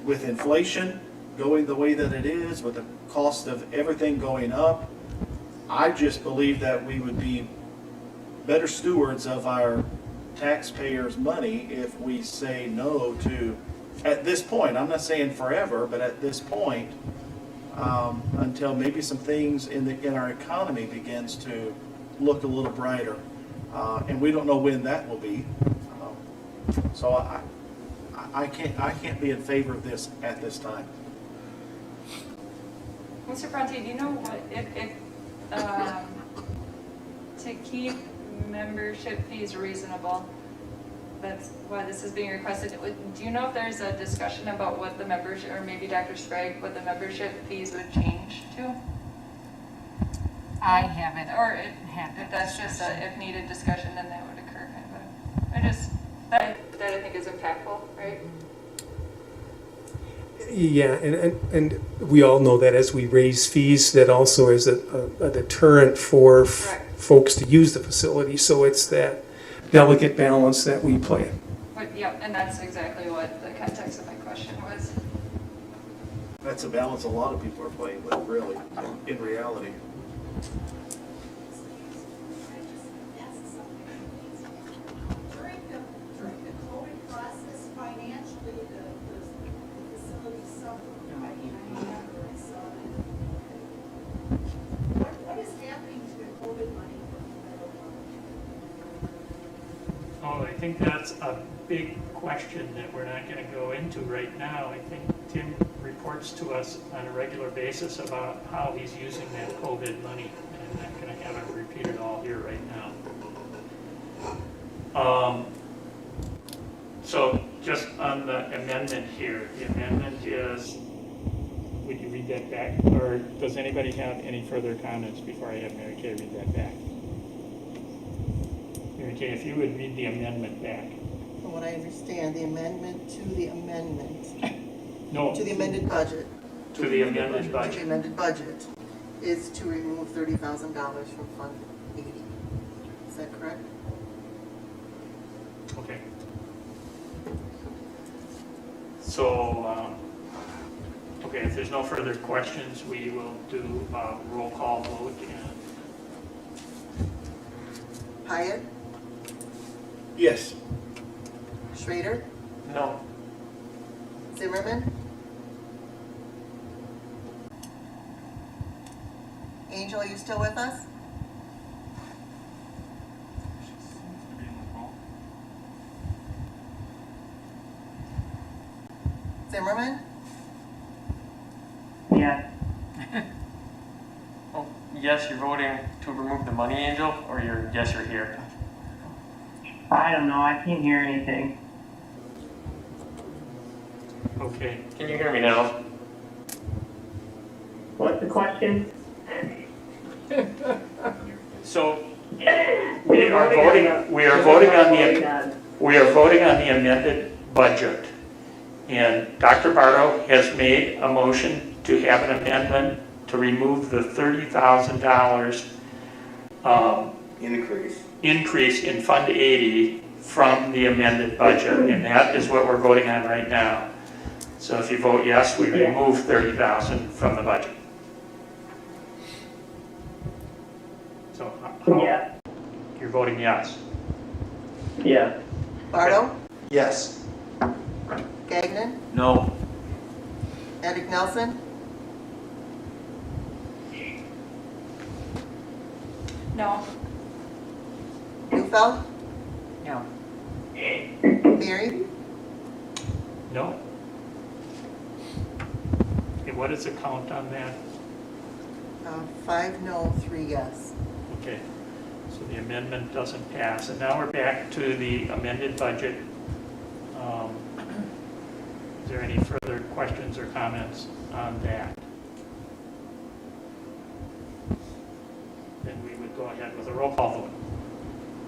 with inflation going the way that it is, with the cost of everything going up, I just believe that we would be better stewards of our taxpayers' money if we say no to, at this point, I'm not saying forever, but at this point, until maybe some things in our economy begins to look a little brighter. And we don't know when that will be. So I can't be in favor of this at this time. Mr. Bronte, do you know what, if to keep membership fees reasonable, that's why this is being requested, do you know if there's a discussion about what the membership, or maybe Dr. Sprague, what the membership fees would change to? I haven't Or had if that's just a if needed discussion, then that would occur kind of. That I think is impactful, right? Yeah, and we all know that as we raise fees, that also is a deterrent for folks to use the facility. So it's that delicate balance that we play. Yep, and that's exactly what the context of my question was. That's a balance a lot of people are playing with, really, in reality. During the COVID process, financially, the facility suffered. I remember I saw it. What is happening to the COVID money from the federal government? Oh, I think that's a big question that we're not going to go into right now. I think Tim reports to us on a regular basis about how he's using that COVID money, and I'm not going to have it repeated all here right now. So just on the amendment here, the amendment is, would you read that back? Or does anybody have any further comments before I have Mary Kay read that back? Mary Kay, if you would read the amendment back. From what I understand, the amendment to the amendment, No. to the amended budget. To the amended To the budget. amended budget is to remove $30,000 from Fund 80. Is that correct? Okay. So, okay, if there's no further questions, we will do a roll call vote. And Hyatt, Yes. Schrader, No. Zimmerman, Angel, are you still with us? Zimmerman? Yeah. Oh, yes, you're voting to remove the money, Angel, or yes, you're here? I don't know, I can't hear anything. okay, Can you hear me now? What's the question? so we are voting on the amended budget. And Dr. Bardo has made a motion to have an amendment to remove the $30,000 increase in Fund 80 from the amended budget, and that is what we're voting on right now. So if you vote yes, we remove $30,000 from the budget. So Yeah. you're voting yes. Yeah. Bardo? Yes. Gagnon? No. Edick Nelson? No. Neufeld? No. Mary? No? Okay, what is the count on that? 5 no, 3 yes. Okay, so the amendment doesn't pass. And now we're back to the amended budget. Is there any further questions or comments on that? Then we would go ahead with a roll call vote.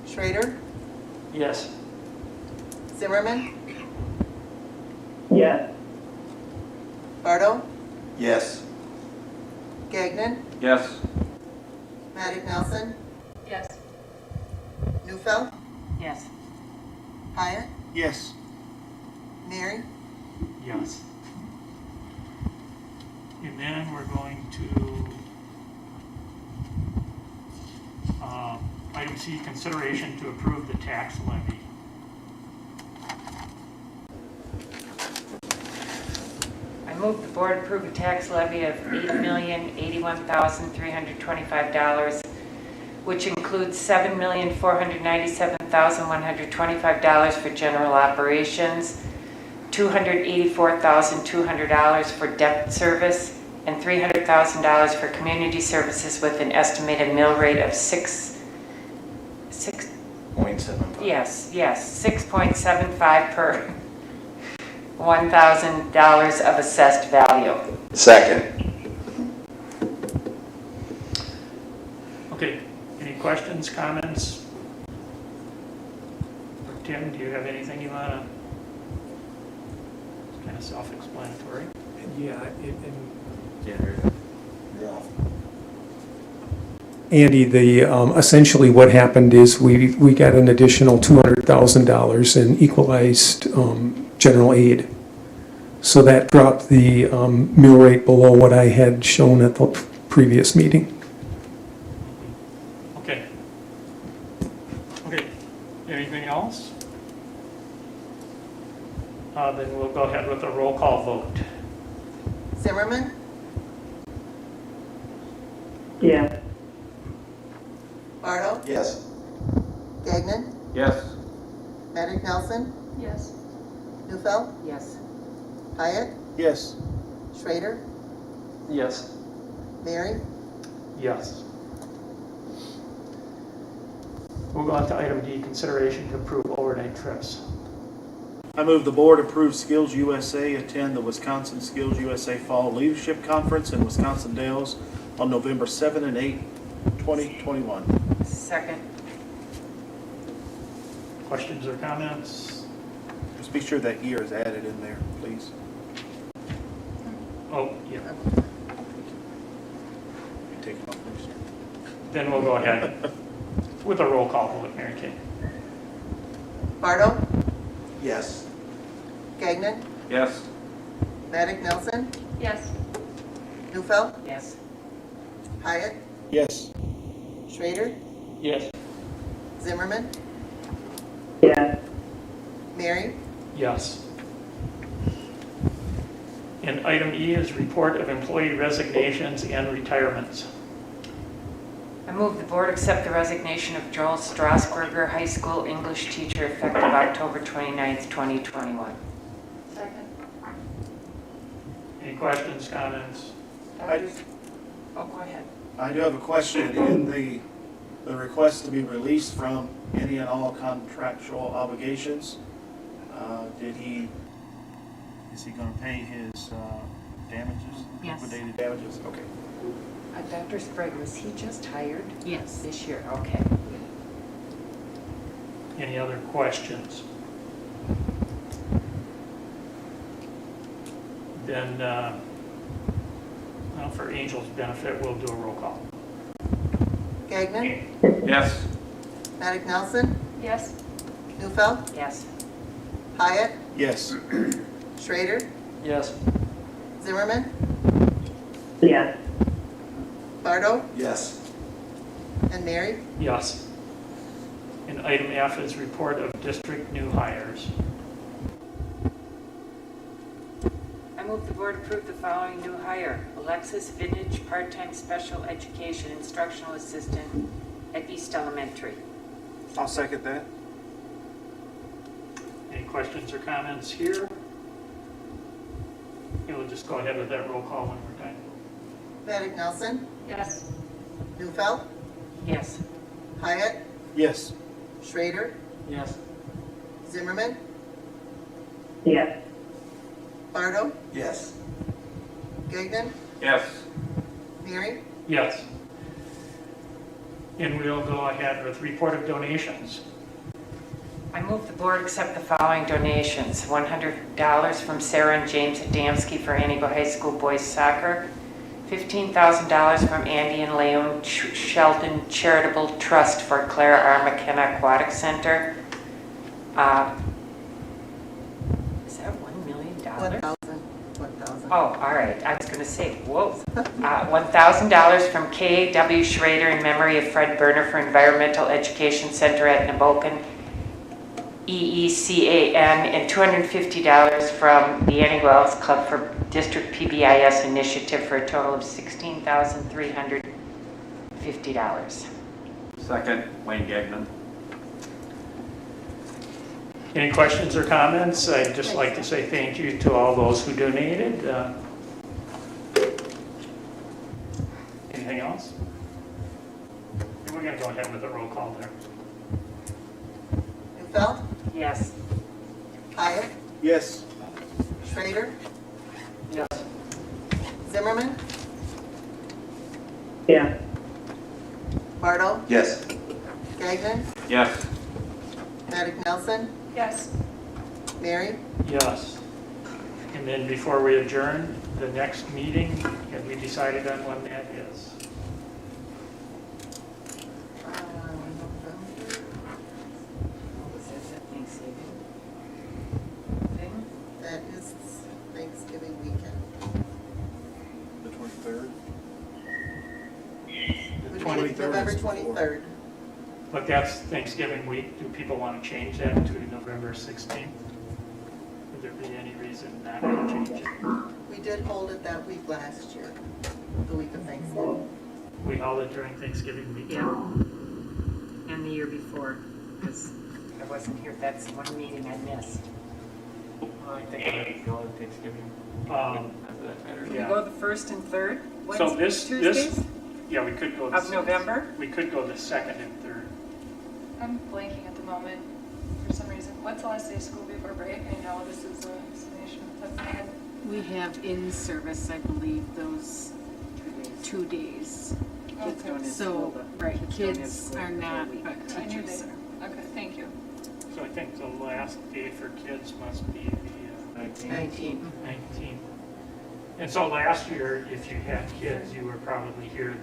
Schrader? Yes. Zimmerman? Yes. Bardo? Yes. Gagnon? Yes. Maddox Nelson? Yes. Neufeld? Yes. Hyatt? Yes. Mary? Yes. And then we're going to item C, consideration to approve the tax levy. move the board approve a tax levy of $8,081,325, which includes $7,497,125 for general operations, $284,200 for debt service, and $300,000 for community services with an estimated mill rate of 6.75 per $1,000 of assessed value. Second. Okay, any questions, comments? Tim, do you have anything you want to? It's kind of self-explanatory. Yeah, Andy, essentially what happened is we got an additional $200,000 in equalized general aid. So that dropped the mill rate below what I had shown at the previous meeting. Okay. Okay, anything else? Then we'll go ahead with a roll call vote. Zimmerman, Yes. Bardo, Yes. Gagnon, Yes. Maddox Nelson, Yes. Newfeld, Yes. Hyatt, Yes. Schrader, Yes. Mary, Yes. We'll go on to item D, consideration to approve overnight trips. I move the board approve Skills USA attend the Wisconsin Skills USA Fall Leadership Conference in Wisconsin Dells on November 7 and 8, 2021. Second. Questions or comments? Just be sure that year is added in there, please. Oh, yeah. You take it off first. Then we'll go ahead with a roll call vote, Mary Kay. Bardo, Yes. Yes. Gagnon, Maddox Nelson, Yes. Newfeld, Yes. Hyatt, Yes. Schrader, Yes. Zimmerman, Yes. Mary, Yes. And item E is report of employee resignations and retirements. I move the board accept the resignation of Joel Strasburger, high school English teacher, effective October 29th, 2021. Second. Any questions, comments? Oh, go ahead. I do have a question. In the request to be released from any and all contractual obligations, is he going to pay his damages? Yes. Liquidated damages? Okay. Dr. Sprague, was he just hired? Yes. This year, okay. Any other questions? Then, well, for Angel's benefit, we'll do a roll call. Gagnon, Yes. Maddox Nelson, Yes. Newfeld, Yes. Hyatt, Yes. Schrader, Yes. Zimmerman, Yes. Bardo, Yes. and Mary. Yes. And item F is report of district new hires. I move the board approve the following new hire. Alexis Vintage, part-time special education instructional assistant at East Elementary. I'll second that. Any questions or comments here? We'll just go ahead with that roll call one more time. Maddox Nelson, Yes. Newfeld, Yes. Hyatt, Yes. Schrader, Yes. Zimmerman, Yes. Bardo, Yes. Gagnon, Yes. Mary, Yes. And we'll go ahead with report of donations. I move the board accept the following donations. $100 from Sarah and James Adamski for Antigo High School boys soccer. $15,000 from Andy and Leon Sheldon Charitable Trust for Clara R. McKenna Aquatic Center. Is that $1 million? 1,000. Oh, all right. I was going to say, whoa. $1,000 from K.W. Schrader in memory of Fred Berner for Environmental Education Center at Neboken, EECAN, and $250 from the Annie Wells Club for district PBIS initiative for a total of $16,350. Second, Wayne Gagnon. Any questions or comments? I'd just like to say thank you to all those who donated. Anything else? We're going to go ahead with the roll call there. Neufeld? Yes. Hyatt? Yes. Schrader? Yes. Zimmerman? Yeah. Bartle? Yes. Gagnon? Yes. Maddox Nelson? Yes. Mary? Yes. And then before we adjourn, the next meeting, have we decided on when that is? That is Thanksgiving weekend. The 23rd? The 23rd. November 23rd. But that's Thanksgiving week. Do people want to change that to November 16th? Would there be any reason not to change it? We did hold it that week last year, the week of Thanksgiving. We held it during Thanksgiving week? Yeah. And the year before, because I wasn't here. That's one meeting I missed. I think I would go to Thanksgiving. Um, Can Yeah. you go the 1st and 3rd? So this, Tuesdays yeah, we could go. of November? We could go the 2nd and 3rd. I'm blanking at the moment for some reason. What's the last day of school before break? I know this is a summation off the top of my head. We have in service, I believe, those 2 days. Okay. So, right, kids are not, but I knew teachers they- are. Okay, thank you. So I think the last day for kids must be the 19th. 19th. And so last year, if you had kids, you were probably here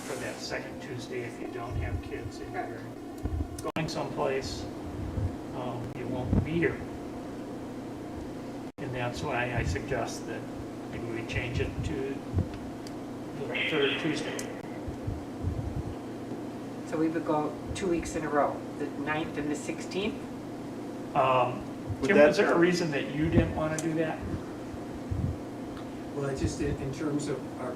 for that second Tuesday. If you don't have kids and you're going someplace, you won't be here. And that's why I suggest that maybe we change it to the third Tuesday. So we would go 2 weeks in a row, the 9th and the 16th? Kim, was there a reason that you didn't want to do that? Well, just in terms of our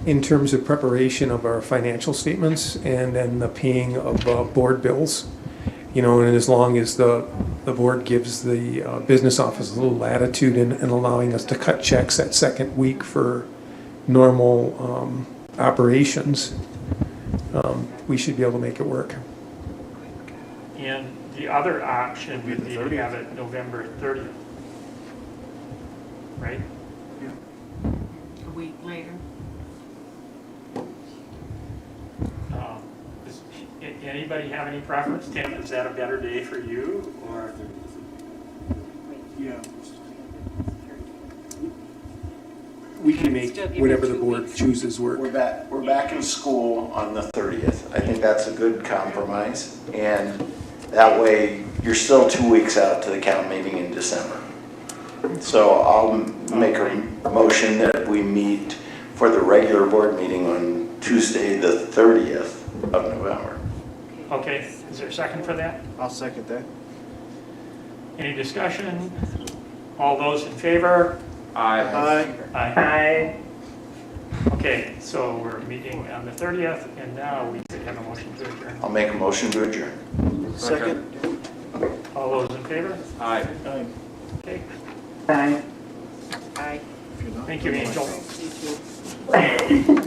in terms of preparation of our financial statements and then the paying of board bills, you know, and as long as the board gives the business office a little latitude in allowing us to cut checks that second week for normal operations, we should be able to make it work. And the other option would be to have it November 30th, right? A week later. Does anybody have any preference? Tim, is that a better day for you, or? Yeah. We can make whatever the board chooses work. We're back in school on the 30th. I think that's a good compromise. And that way, you're still 2 weeks out to the count meeting in December. So I'll make a motion that we meet for the regular board meeting on Tuesday, the 30th of November. Okay, is there a second for that? I'll second that. Any discussion? All those in favor? Aye. Aye. Okay, so we're meeting on the 30th, and now we could have a motion to adjourn. I'll make a motion to adjourn. Second. All those in favor? Aye. Aye. Okay, Aye. Aye. If you're not- thank you, Angel. You too.